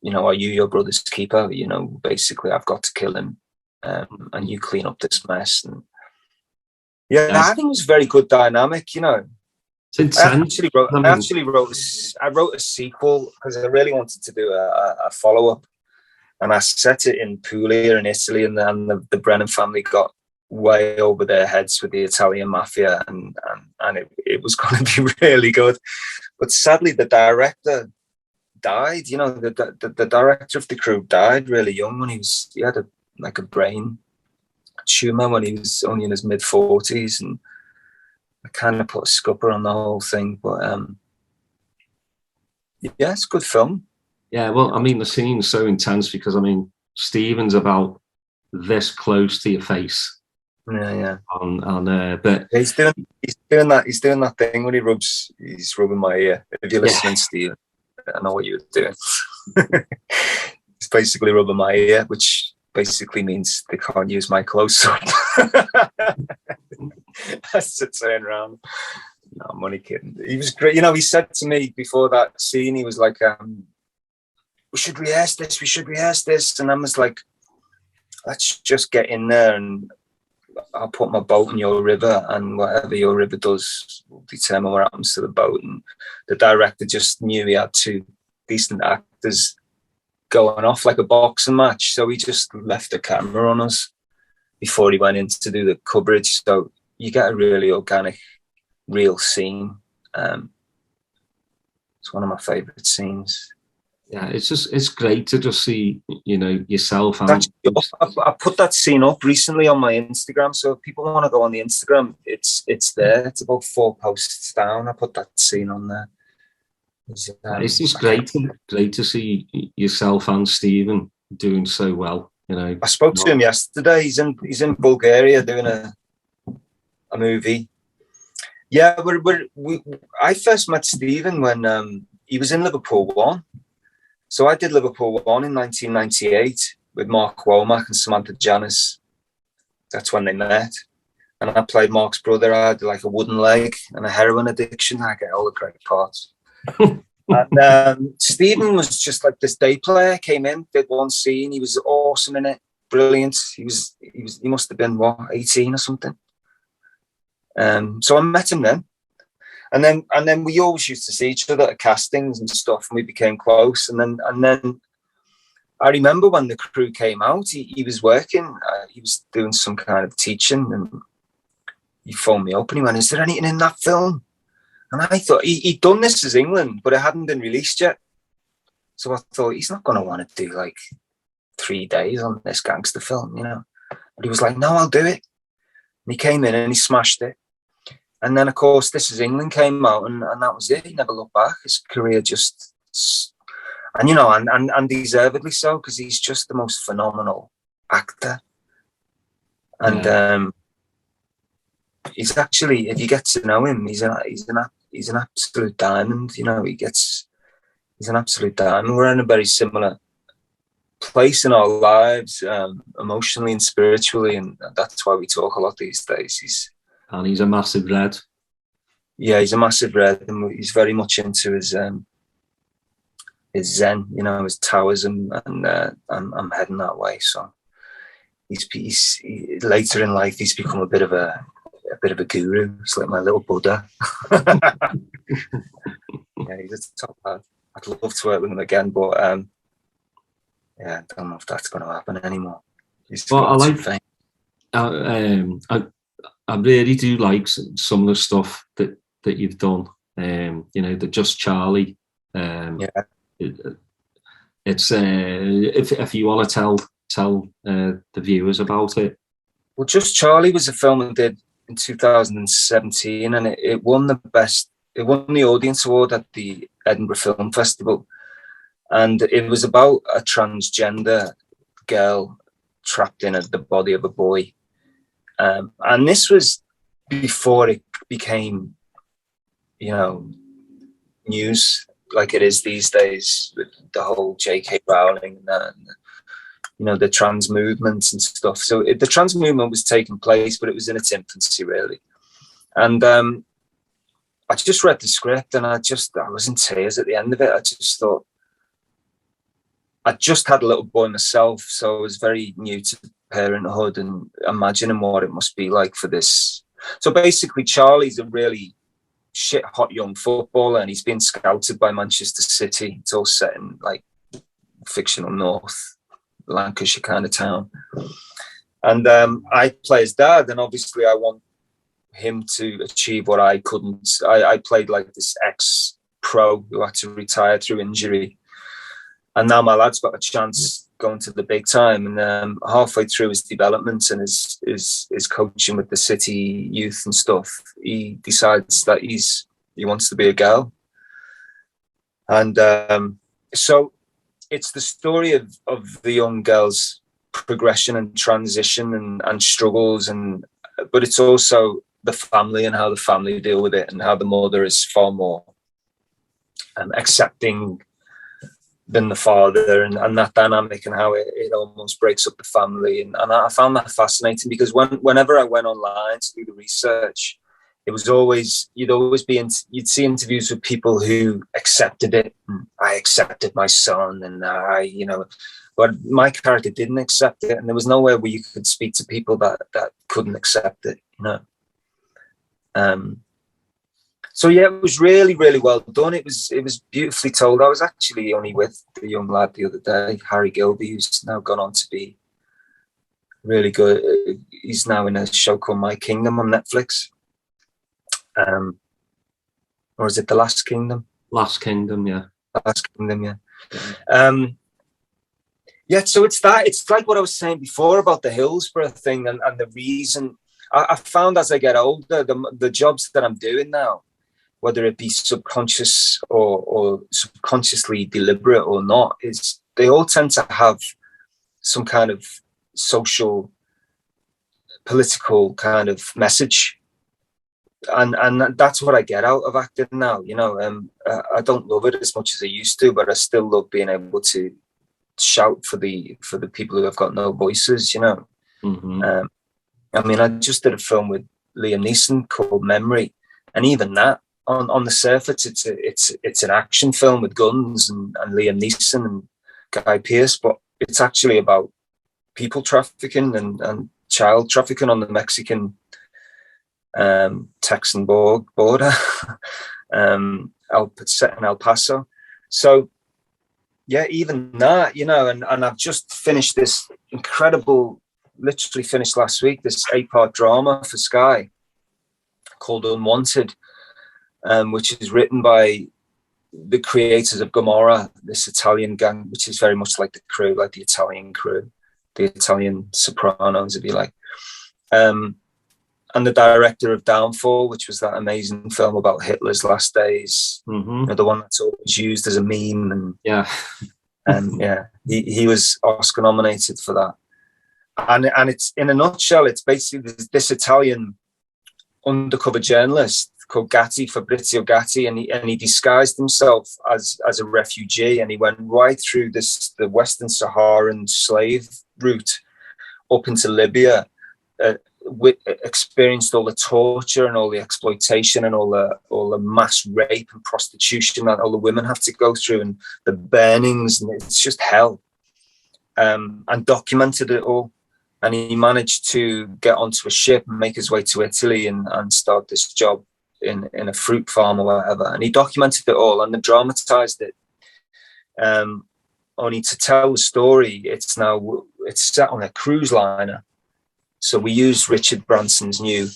you know, are you your brother's keeper? You know, basically I've got to kill him, and you clean up this mess. And yeah, I think it was a very good dynamic, you know. I wrote a sequel because I really wanted to do a follow-up, and I set it in Puglia in Italy, and the Brennan family got way over their heads with the Italian mafia, and it was going to be really good. But sadly, the director died. You know, the director of the crew died really young when he had a brain tumor when he was only in his mid-40s, and I kind of put a scupper on the whole thing. But yeah, it's a good film. Yeah, well, I mean, the scene's so intense because, I mean, Stephen's about this close to your face. Yeah. But he's doing that thing when he's rubbing my ear. If you're listening, Steve, I know what you're doing. He's basically rubbing my ear, which basically means they can't use my close-up. Has to turn around. No, I'm only kidding. He was great. You know, he said to me before that scene, he was like, we should rehearse this. And I was like, let's just get in there and I'll put my boat in your river, and whatever your river does will determine what happens to the boat. And the director just knew he had two decent actors going off like a boxing match. So he just left the camera on us before he went in to do the coverage. So you get a really organic, real scene. It's one of my favourite scenes. Yeah, it's great to just see, you know, yourself. I put that scene up recently on my Instagram, so if people want to go on the Instagram, it's there. It's about 4 posts down. I put that scene on there. It's just great to see yourself and Stephen doing so well. You know, I spoke to him yesterday. He's in Bulgaria doing a movie. Yeah, I first met Stephen when he was in Liverpool 1. So I did Liverpool 1 in 1998 with Mark Womack and Samantha Janis. That's when they met. And I played Mark's brother. I had like a wooden leg and a heroin addiction. I get all the great parts. And Stephen was just like this day player, came in, did one scene. He was awesome in it, brilliant. He must have been, 18 or something. So I met him then. And then we always used to see each other at castings and stuff, and we became close. And then I remember when the crew came out, he was working, he was doing some kind of teaching, and he phoned me up and he went, "Is there anything in that film?" And I thought he'd done This Is England, but it hadn't been released yet. So I thought, he's not going to want to do like 3 days on this gangster film, you know. But he was like, "No, I'll do it." And he came in and he smashed it. And then, of course, This Is England came out, and that was it. He never looked back. His career just, and you know, and deservedly so, because he's just the most phenomenal actor. And Yeah. He's actually, if you get to know him, he's an absolute diamond. You know, he's an absolute diamond. We're in a very similar place in our lives, emotionally and spiritually, and that's why we talk a lot these days. He's a massive red. Yeah, he's a massive red, and he's very much into his Zen, you know, his Taoism, and I'm heading that way. So he's later in life, he's become a bit of a guru. It's like my little Buddha. Yeah, he's a top lad. I'd love to work with him again, but yeah, I don't know if that's going to happen anymore. Well, I really do like some of the stuff that you've done. You know, the Just Charlie. Yeah. It's if you want to tell the viewers about it. Well, Just Charlie was a film I did in 2017, and it won the audience award at the Edinburgh Film Festival, and it was about a transgender girl trapped in the body of a boy, and this was before it became, you know, news like it is these days with the whole J.K. Rowling and you know, the trans movements and stuff. So the trans movement was taking place, but it was in its infancy, really. And I just read the script, and I was in tears at the end of it. I just thought, I just had a little boy myself, so I was very new to parenthood and imagining what it must be like for this. So basically, Charlie's a really shit hot young footballer, and he's been scouted by Manchester City. It's all set in like fictional North Lancashire kind of town, and I play his dad, and obviously I want him to achieve what I couldn't. I played like this ex-pro who had to retire through injury, and now my lad's got a chance going to the big time, and halfway through his development and his coaching with the City youth and stuff, he decides that he wants to be a girl, and so it's the story of the young girl's progression and transition and struggles, but it's also the family and how the family deal with it, and how the mother is far more accepting than the father, and that dynamic, and how it almost breaks up the family. And I found that fascinating, because whenever I went online to do the research, it was always, you'd see interviews with people who accepted it. I accepted my son, and but my character didn't accept it, and there was nowhere where you could speak to people that couldn't accept it, you know. So yeah, it was really, really well done. It was beautifully told. I was actually only with the young lad the other day, Harry Gilby, who's now gone on to be really good. He's now in a show called My Kingdom on Netflix. Or is it The Last Kingdom? Last Kingdom, yeah. Last Kingdom, yeah. Yeah, so it's like what I was saying before about the Hillsborough thing, and the reason I found as I get older, the jobs that I'm doing now, whether it be subconscious or subconsciously deliberate or not, is they all tend to have some kind of social, political kind of message. And that's what I get out of acting now. You know, I don't love it as much as I used to, but I still love being able to shout for the people who have got no voices. You know, I mean, I just did a film with Liam Neeson called Memory, and even that, on the surface, it's an action film with guns and Liam Neeson and Guy Pearce, but it's actually about people trafficking and child trafficking on the Mexican Texan border, set in El Paso. So yeah, even that, you know, and I've just finished this incredible, literally finished last week, this 8-part drama for Sky called Unwanted, which is written by the creators of Gomorrah, this Italian gang, which is very much like the crew, like the Italian crew, the Italian Sopranos, if you like. And the director of Downfall, which was that amazing film about Hitler's last days, you know, the one that's always used as a meme. And yeah, he was Oscar nominated for that. And it's, in a nutshell, it's basically this Italian undercover journalist called Fabrizio Gatti, and he disguised himself as a refugee, and he went right through the Western Saharan slave route up into Libya, experienced all the torture and all the exploitation and all the mass rape and prostitution that all the women have to go through, and the burnings, and it's just hell, and documented it all. And he managed to get onto a ship and make his way to Italy and start this job in a fruit farm or whatever. And he documented it all and then dramatized it. Only to tell the story, it's set on a cruise liner. So we used Richard Branson's new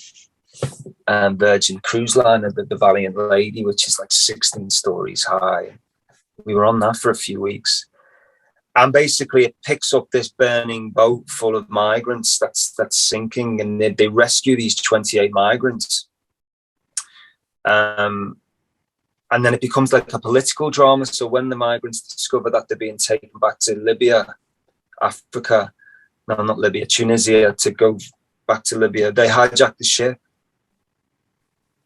Virgin cruise liner, the Valiant Lady, which is like 16 stories high. We were on that for a few weeks. And basically it picks up this burning boat full of migrants that's sinking, and they rescue these 28 migrants. And then it becomes like a political drama. So when the migrants discover that they're being taken back to Libya, Africa, no, not Libya, Tunisia, to go back to Libya, they hijack the ship.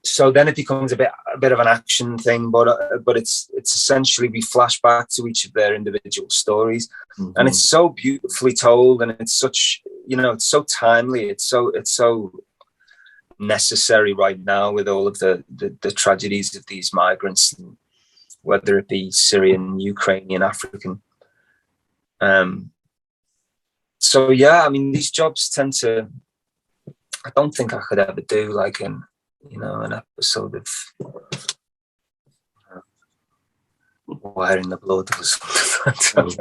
So then it becomes a bit of an action thing, but it's essentially, we flash back to each of their individual stories, and it's so beautifully told, and it's such, it's so timely, it's so necessary right now with all of the tragedies of these migrants, whether it be Syrian, Ukrainian, African. So yeah, I mean, these jobs tend to, I don't think I could ever do like an episode of Wire in the Blood or something.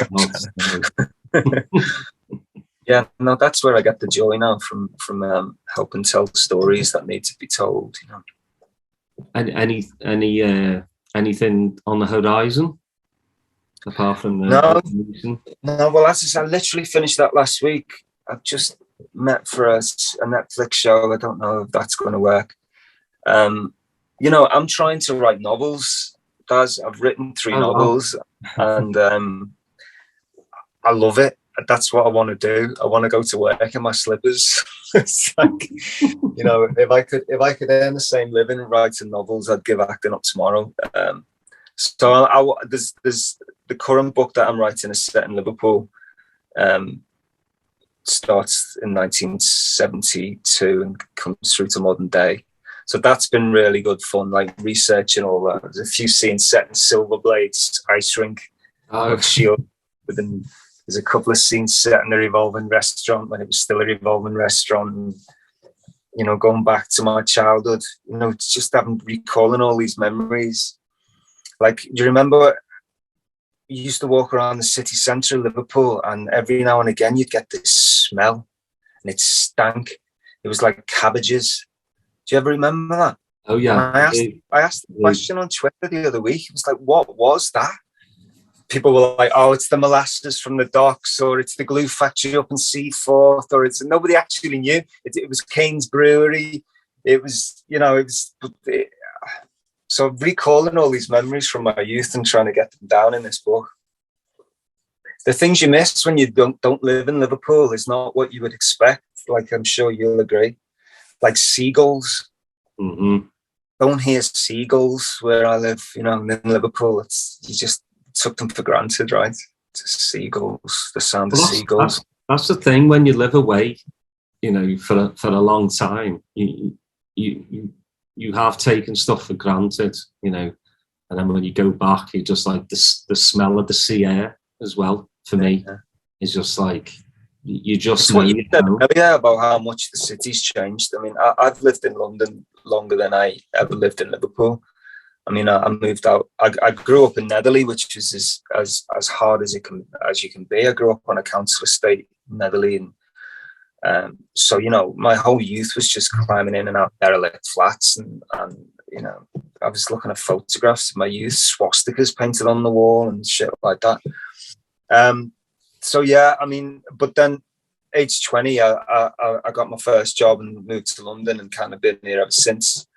Yeah, no, that's where I get the joy now, from helping tell stories that need to be told. And anything on the horizon apart from no. Well, as I said, I literally finished that last week. I've just met for a Netflix show. I don't know if that's going to work. I'm trying to write novels, Daz. I've written 3 novels, and I love it. That's what I want to do. I want to go to work in my slippers. It's like, if I could earn the same living writing novels, I'd give acting up tomorrow. So there's the current book that I'm writing is set in Liverpool. Starts in 1972 and comes through to modern day. So that's been really good fun, like researching all that. There's a few scenes set in Silver Blade's ice rink. There's a couple of scenes set in a revolving restaurant when it was still a revolving restaurant. And, going back to my childhood, it's just recalling all these memories. Like, do you remember you used to walk around the city centre of Liverpool, and every now and again you'd get this smell, and it stank. It was like cabbages. Do you ever remember that? Oh yeah. And I asked the question on Twitter the other week. It was like, what was that? People were like, oh, it's the molasses from the docks, or it's the glue factory up in Seaforth, or nobody actually knew. It was Kane's Brewery. It was, so recalling all these memories from my youth and trying to get them down in this book. The things you miss when you don't live in Liverpool is not what you would expect. Like, I'm sure you'll agree. Like seagulls. Mm-hmm. Don't hear seagulls where I live, in Liverpool. You just took them for granted, right? Seagulls, the sound of seagulls. That's the thing, when you live away, for a long time, you have taken stuff for granted, and then when you go back, you just like the smell of the sea air as well. For me, it's just like you just. What you said earlier about how much the city's changed. I mean, I've lived in London longer than I ever lived in Liverpool. I mean, I moved out. I grew up in Netherley, which is as hard as you can be. I grew up on a council estate in Netherley, and so my whole youth was just climbing in and out of derelict flats, and I was looking at photographs of my youth, swastikas painted on the wall and shit like that. So yeah, I mean, but then age 20, I got my first job and moved to London and kind of been here ever since.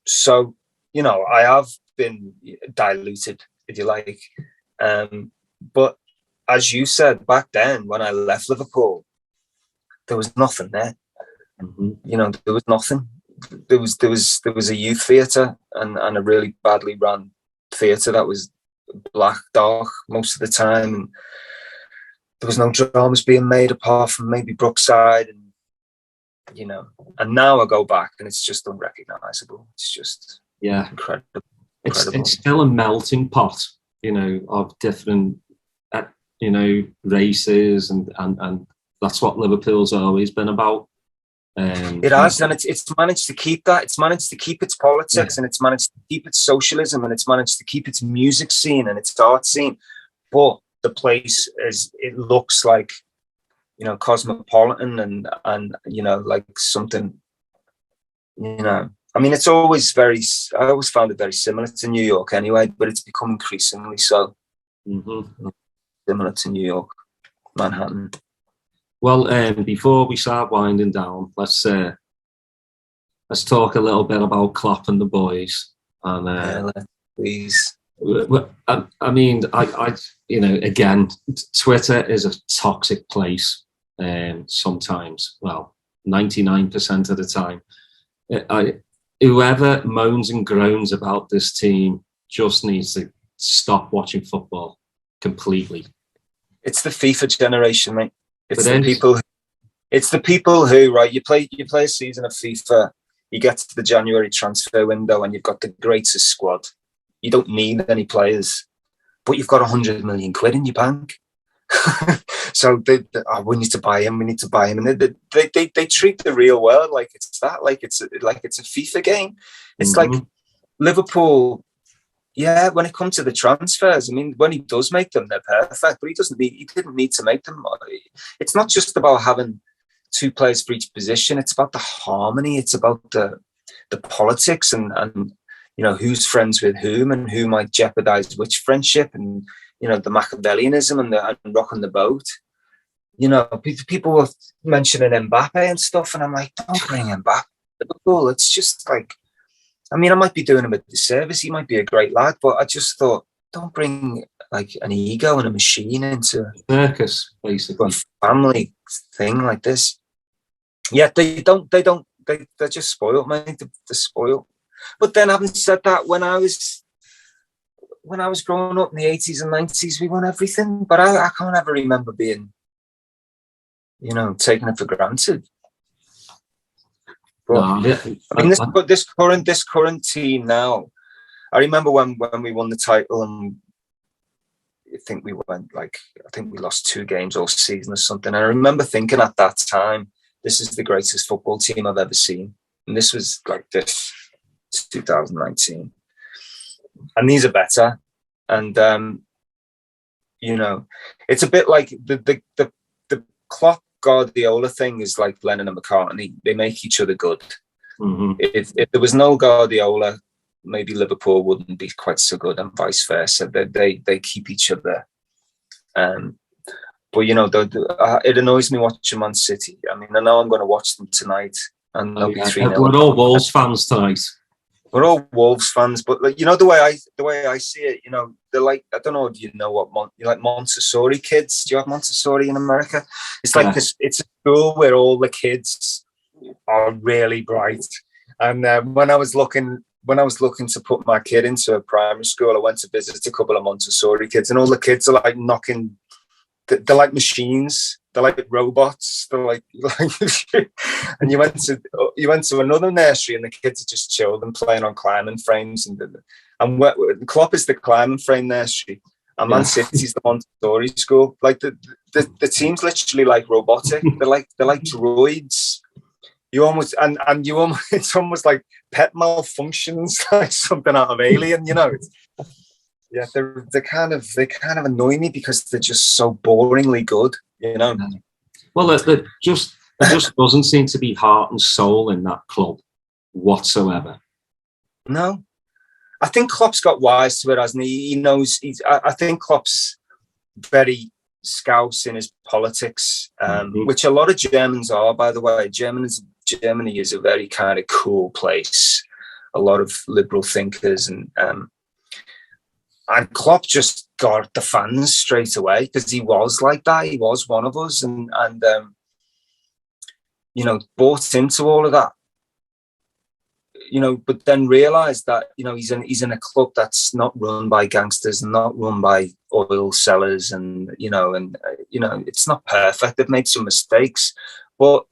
So I have been diluted, if you like. But as you said, back then when I left Liverpool, there was nothing there. Mm-hmm. You know, there was nothing. There was a youth theatre and a really badly run theatre that was black, dark most of the time. And there was no dramas being made apart from maybe Brookside, and you know. And now I go back and it's just unrecognisable. It's just incredible. It's still a melting pot, you know, of different, you know, races, and that's what Liverpool's always been about. It has, and it's managed to keep that. It's managed to keep its politics, and it's managed to keep its socialism, and it's managed to keep its music scene and its art scene. But the place it looks like, you know, cosmopolitan and you know, like something, you know. I mean, I always found it very similar to New York anyway, but it's become increasingly so similar to New York, Manhattan. Well, before we start winding down, let's talk a little bit about Klopp and the boys. And please. I mean, I you know, again, Twitter is a toxic place. Sometimes, well, 99% of the time, whoever moans and groans about this team just needs to stop watching football completely. It's the FIFA generation, mate. It's the people who, right, you play a season of FIFA, you get to the January transfer window and you've got the greatest squad. You don't need any players, but you've got 100 million quid in your bank. So we need to buy him. We need to buy him, and they treat the real world like it's that, like it's a FIFA game. It's like Liverpool. Yeah, when it comes to the transfers, I mean, when he does make them, they're perfect. But he didn't need to make them. It's not just about having two players for each position. It's about the harmony. It's about the politics and you know, who's friends with whom and who might jeopardize which friendship, and you know, the Machiavellianism and rocking the boat. You know, people were mentioning Mbappe and stuff, and I'm like, don't bring Mbappe to Liverpool. It's just like, I mean, I might be doing him a disservice. He might be a great lad, but I just thought, don't bring like an ego and a machine into circus, basically, a family thing like this. Yeah, they're just spoiled, mate. They're spoiled. But then, having said that, when I was growing up in the 80s and 90s, we won everything. But I can't ever remember being, you know, taking it for granted. But, I mean, this current team now. I remember when we won the title, and I think we lost 2 games all season or something. And I remember thinking at that time, this is the greatest football team I've ever seen. And this was like this 2019, and these are better. And you know, it's a bit like the Klopp Guardiola thing is like Lennon and McCartney. They make each other good. If there was no Guardiola, maybe Liverpool wouldn't be quite so good, and vice versa. They keep each other. But you know, it annoys me watching Man City. I mean, I know I'm going to watch them tonight, and they'll be 3-0. We're all Wolves fans tonight. We're all Wolves fans, but like, you know, the way I see it, you know, they're like, I don't know if you know what you like Montessori kids. Do you have Montessori in America? It's like this. It's a school where all the kids are really bright. And when I was looking to put my kid into a primary school, I went to visit a couple of Montessori kids, and all the kids are like knocking. They're like machines. They're like robots. They're like and you went to another nursery, and the kids are just chilled and playing on climbing frames. And Klopp is the climbing frame nursery, and Man City's the Montessori school. Like the team's literally like robotic. They're like droids. It's almost like pet malfunctions, like something out of Alien. You know. Yeah, they kind of annoy me because they're just so boringly good, you know. Well, there just doesn't seem to be heart and soul in that club whatsoever. No, I think Klopp's got wise to it, hasn't he? He knows. I think Klopp's very scouse in his politics, which a lot of Germans are, by the way. Germany is a very kind of cool place. A lot of liberal thinkers and Klopp just got the fans straight away because he was like that. He was one of us, and you know, bought into all of that, you know, but then realised that, you know, he's in a club that's not run by gangsters and not run by oil sellers, and you know, it's not perfect. They've made some mistakes, but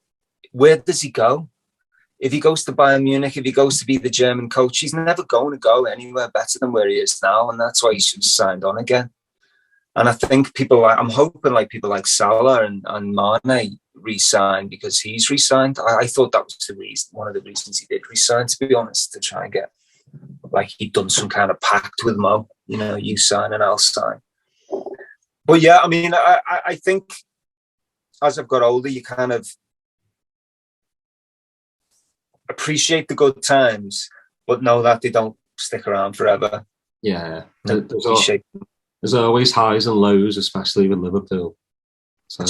where does he go? If he goes to Bayern Munich, if he goes to be the German coach, he's never going to go anywhere better than where he is now, and that's why he should have signed on again. And I think I'm hoping like people like Salah and Mane re-sign because he's re-signed. I thought that was the reason, one of the reasons he did re-sign, to be honest, to try and get, like, he'd done some kind of pact with Mo, you know, you sign and I'll sign. But yeah, I mean, I think as I've got older, you kind of appreciate the good times, but know that they don't stick around forever. Yeah, there's always highs and lows, especially with Liverpool. So.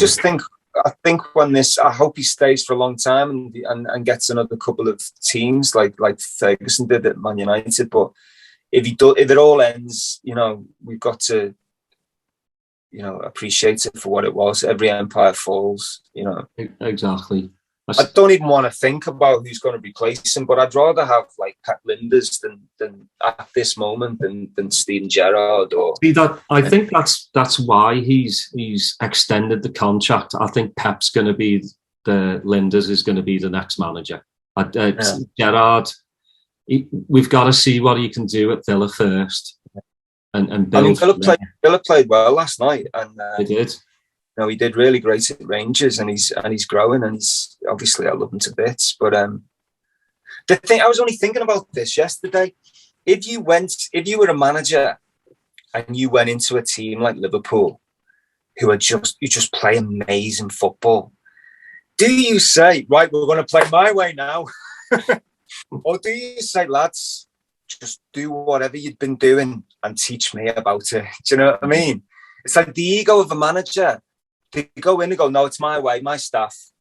I think I hope he stays for a long time and gets another couple of teams like Ferguson did at Man United. But if it all ends, you know, we've got to, you know, appreciate it for what it was. Every empire falls, you know. Exactly. I don't even want to think about who's going to replace him, but I'd rather have like Pep Linders than at this moment than Steven Gerrard or. See that? I think that's why he's extended the contract. I think Pep's going to be Linders is going to be the next manager. Gerrard, we've got to see what he can do at Villa first, and build. I mean, Villa played well last night, and they did. You know, he did really great at Rangers, and he's growing, and he's obviously, I love him to bits. But the thing, I was only thinking about this yesterday. If you were a manager and you went into a team like Liverpool, who just play amazing football, do you say, right, we're going to play my way now, or do you say, lads, just do whatever you've been doing and teach me about it? Do you know what I mean? It's like the ego of a manager. They go in and go, no, it's my way, my staff.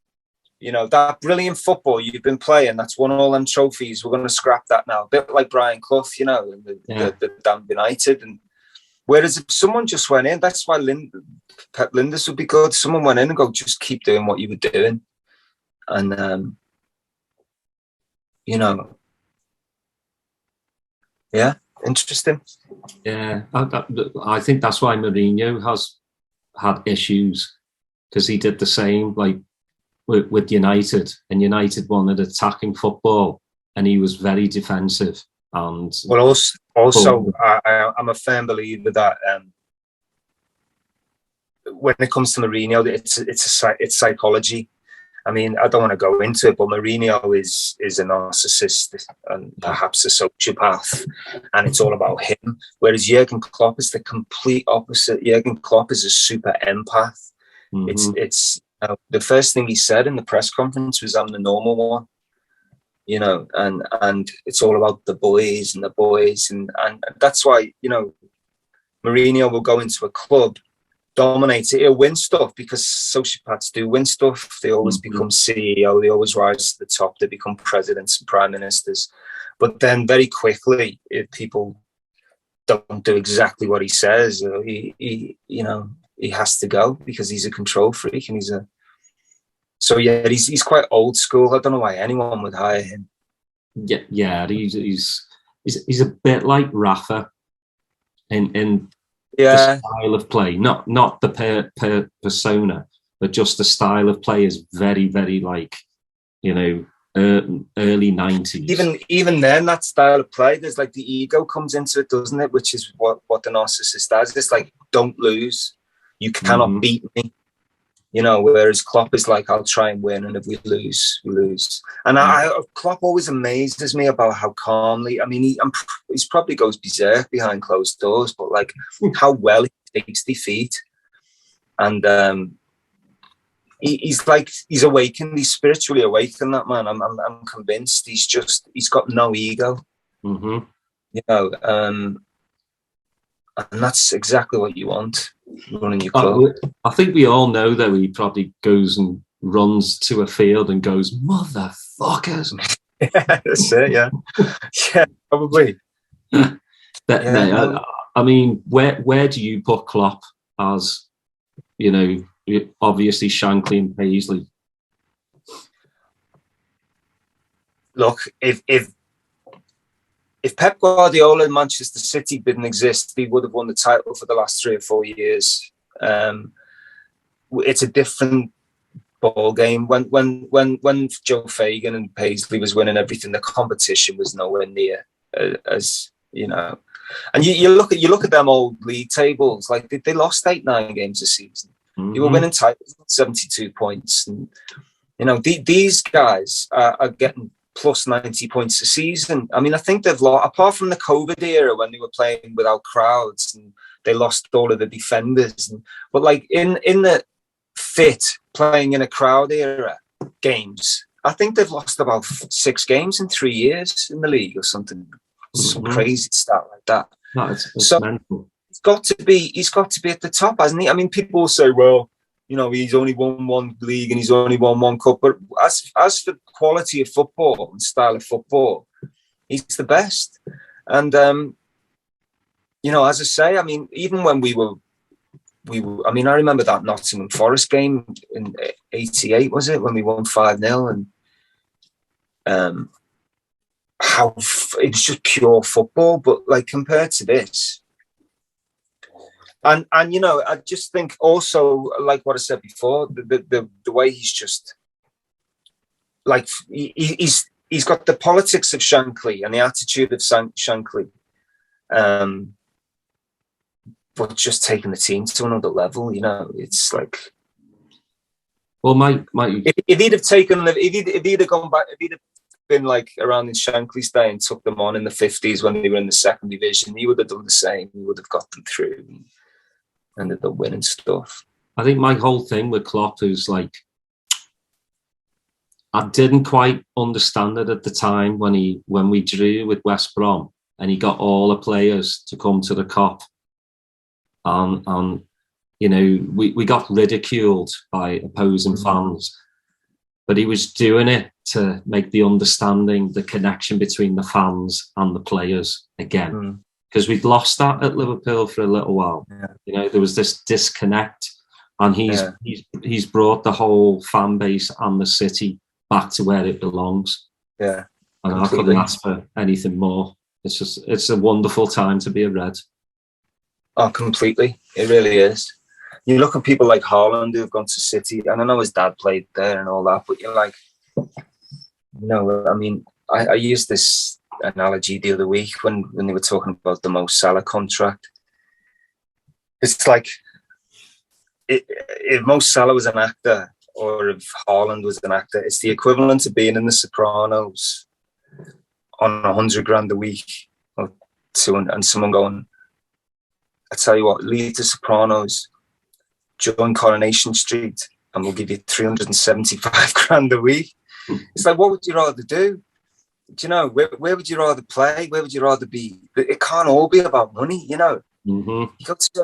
You know, that brilliant football you've been playing, that's won all them trophies. We're going to scrap that now. A bit like Brian Clough, you know, the damn United. And whereas if someone just went in, that's why Pep Linders would be good. Someone went in and go, just keep doing what you were doing. And, you know, yeah, interesting. Yeah, I think that's why Mourinho has had issues, because he did the same, like with United, and United wanted attacking football, and he was very defensive. And well, also, I'm a firm believer that when it comes to Mourinho, it's psychology. I mean, I don't want to go into it, but Mourinho is a narcissist and perhaps a sociopath, and it's all about him. Whereas Jurgen Klopp is the complete opposite. Jurgen Klopp is a super empath. Mm-hmm. It's the first thing he said in the press conference was, "I'm the normal one," you know, and it's all about the boys, and that's why, you know, Mourinho will go into a club, dominate it, he'll win stuff, because sociopaths do win stuff. They always become CEO, they always rise to the top, they become presidents and prime ministers. But then very quickly, if people don't do exactly what he says, he you know, he has to go, because he's a control freak, and he's quite old school. I don't know why anyone would hire him. Yeah, he's a bit like Rafa in the style of play, not the persona, but just the style of play is very, very like, you know, early 90s. Even then, that style of play, there's like the ego comes into it, doesn't it? Which is what the narcissist does. It's like, don't lose, you cannot beat me, you know. Whereas Klopp is like, I'll try and win, and if we lose, we lose. And Klopp always amazes me about how calmly. I mean, he's probably goes berserk behind closed doors, but like how well he takes defeat, and he's awakened. He's spiritually awakened. That man, I'm convinced. He's got no ego. Mm-hmm. You know, and that's exactly what you want running your club. I think we all know that he probably goes and runs to a field and goes, "Motherfuckers!" Yeah, that's it. Yeah, yeah, probably. I mean, where do you put Klopp as, you know, obviously Shankly and Paisley? look, if Pep Guardiola and Manchester City didn't exist, he would have won the title for the last 3 or 4 years. It's a different ball game. When Joe Fagan and Paisley was winning everything, the competition was nowhere near as, you know. And you look at them old league tables, like they lost 8-9 games a season. Mm-hmm. You were winning titles with 72 points, and you know these guys are getting plus 90 points a season. I mean, I think they've lost, apart from the COVID era when they were playing without crowds and they lost all of the defenders. But like in the fit playing in a crowd era games, I think they've lost about 6 games in 3 years in the league or something. Some crazy stat like that. No, it's so mental. He's got to be at the top, hasn't he? I mean, people will say, well, you know, he's only won 1 league and he's only won 1 cup. But as for quality of football and style of football, he's the best. And you know, as I say, I mean, even when we were. I mean, I remember that Nottingham Forest game in '88, was it, when we won 5-0, and how it was just pure football. But like compared to this, and you know, I just think also, like what I said before, the way he's just like he's got the politics of Shankly and the attitude of Shankly. But just taking the team to another level, you know, it's like. Well, my if he'd have taken, if he'd have gone back, if he'd have been like around in Shankly's day and took them on in the 50s when they were in the 2nd division, he would have done the same. He would have got them through and ended up winning stuff. I think my whole thing with Klopp is like, I didn't quite understand it at the time when we drew with West Brom and he got all the players to come to the Kop. And you know, we got ridiculed by opposing fans, but he was doing it to make the understanding, the connection between the fans and the players again, because we'd lost that at Liverpool for a little while. You know, there was this disconnect, and he's brought the whole fan base and the city back to where it belongs. Yeah, and completely. I couldn't ask for anything more. It's a wonderful time to be a Red. Oh, completely. It really is. You look at people like Haaland who have gone to City, and I know his dad played there and all that, but you're like, you know, I mean, I used this analogy the other week when they were talking about the Mo Salah contract. It's like, if Mo Salah was an actor or if Haaland was an actor, it's the equivalent of being in The Sopranos on 100 grand a week or 200, and someone going, I tell you what, leave The Sopranos, join Coronation Street, and we'll give you 375 grand a week. It's like, what would you rather do? Do you know, where would you rather play? Where would you rather be? It can't all be about money, you know. Mm-hmm.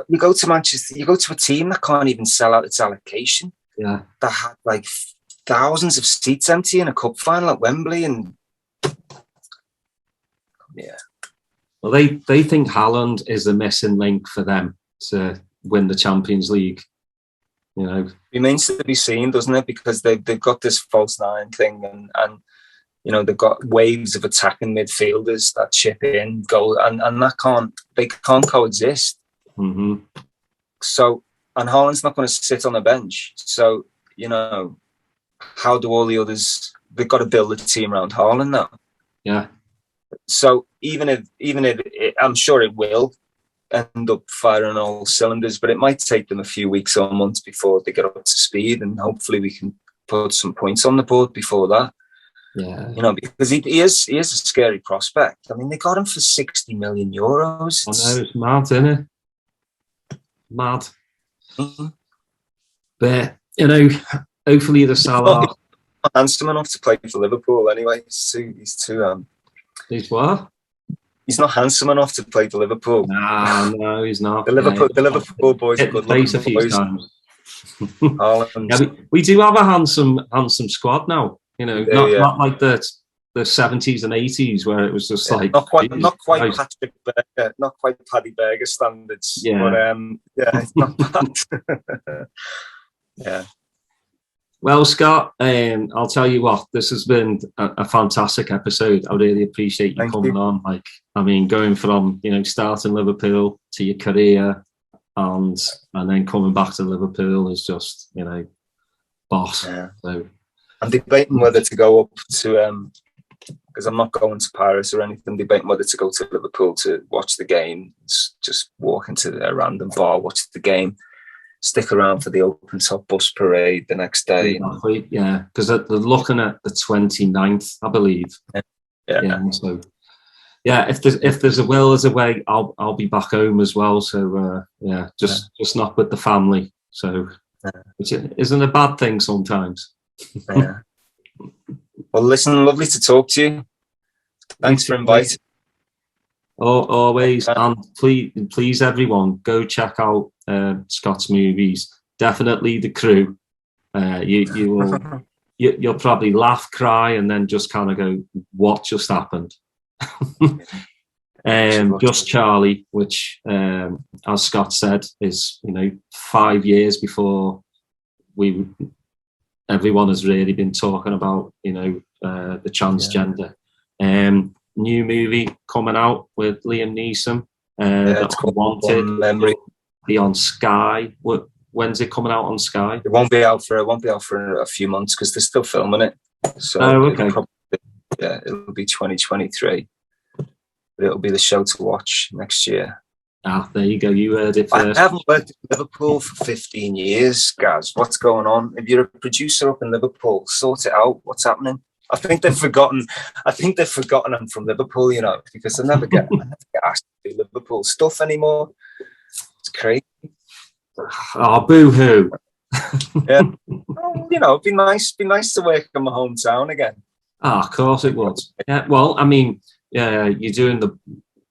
You go to Manchester, you go to a team that can't even sell out its allocation. Yeah. That had like thousands of seats empty in a cup final at Wembley, and yeah. Well, they think Haaland is the missing link for them to win the Champions League. You know, remains to be seen, doesn't it? Because they've got this false nine thing, and you know they've got waves of attacking midfielders that chip in, goal, and they can't coexist. Mm-hmm. So, and Haaland's not going to sit on the bench. So, you know, how do all the others? They've got to build a team around Haaland now. Yeah. So even if I'm sure it will end up firing all cylinders, but it might take them a few weeks or months before they get up to speed, and hopefully we can put some points on the board before that. Yeah, you know, because he is a scary prospect. I mean, they got him for 60 million euros. I know, it's mad, isn't it? Mad. Mm-hmm. But you know, hopefully the Salah. He's not handsome enough to play for Liverpool anyway. He's what? He's not handsome enough to play for Liverpool. No, he's not. The Liverpool boys are good looking boys. Yeah, we do have a handsome squad now. You know, not like the 70s and 80s where it was just like not quite Patrick Berger, not quite Paddy Berger standards. Yeah. But it's not bad. Yeah. Well, Scott, I'll tell you what, this has been a fantastic episode. I really appreciate you coming on. Like, I mean, going from, you know, starting Liverpool to your career and then coming back to Liverpool is just, you know, boss. Yeah. So I'm debating whether to go up to, because I'm not going to Paris or anything, I'm debating whether to go to Liverpool to watch the game, just walk into a random bar, watch the game, stick around for the open top bus parade the next day. Yeah, because they're looking at the 29th, I believe. Yeah. So yeah, if there's a will, there's a way. I'll be back home as well. So just not with the family. So which isn't a bad thing sometimes. Yeah. Well, listen, lovely to talk to you. Thanks for inviting. Oh, always. And please, everyone, go check out Scot's movies. Definitely The Crew. You will. You'll probably laugh, cry, and then just kind of go, "What just happened?" Just Charlie, which, as Scott said, is, you know, 5 years before everyone has really been talking about, you know, the transgender. New movie coming out with Liam Neeson. It's called Wanted. Memory. Be on Sky. When's it coming out on Sky? It won't be out for a few months because they're still filming it. So okay. It'll be 2023. But it'll be the show to watch next year. Ah, there you go. You heard it first. I haven't worked in Liverpool for 15 years, guys. What's going on? If you're a producer up in Liverpool, sort it out. What's happening? I think they've forgotten I'm from Liverpool, you know, because I never get asked to do Liverpool stuff anymore. It's crazy. Oh, boo-hoo. Yeah. Well, you know, it'd be nice to work in my hometown again. Of course it would. Yeah. Well, I mean, you're doing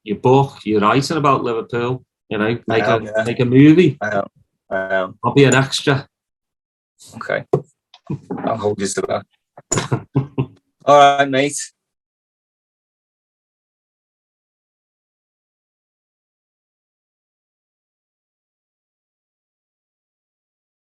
your book, you're writing about Liverpool, you know, make a movie. I am. I'll be an extra. Okay. I'll hold you to that. All right, mate.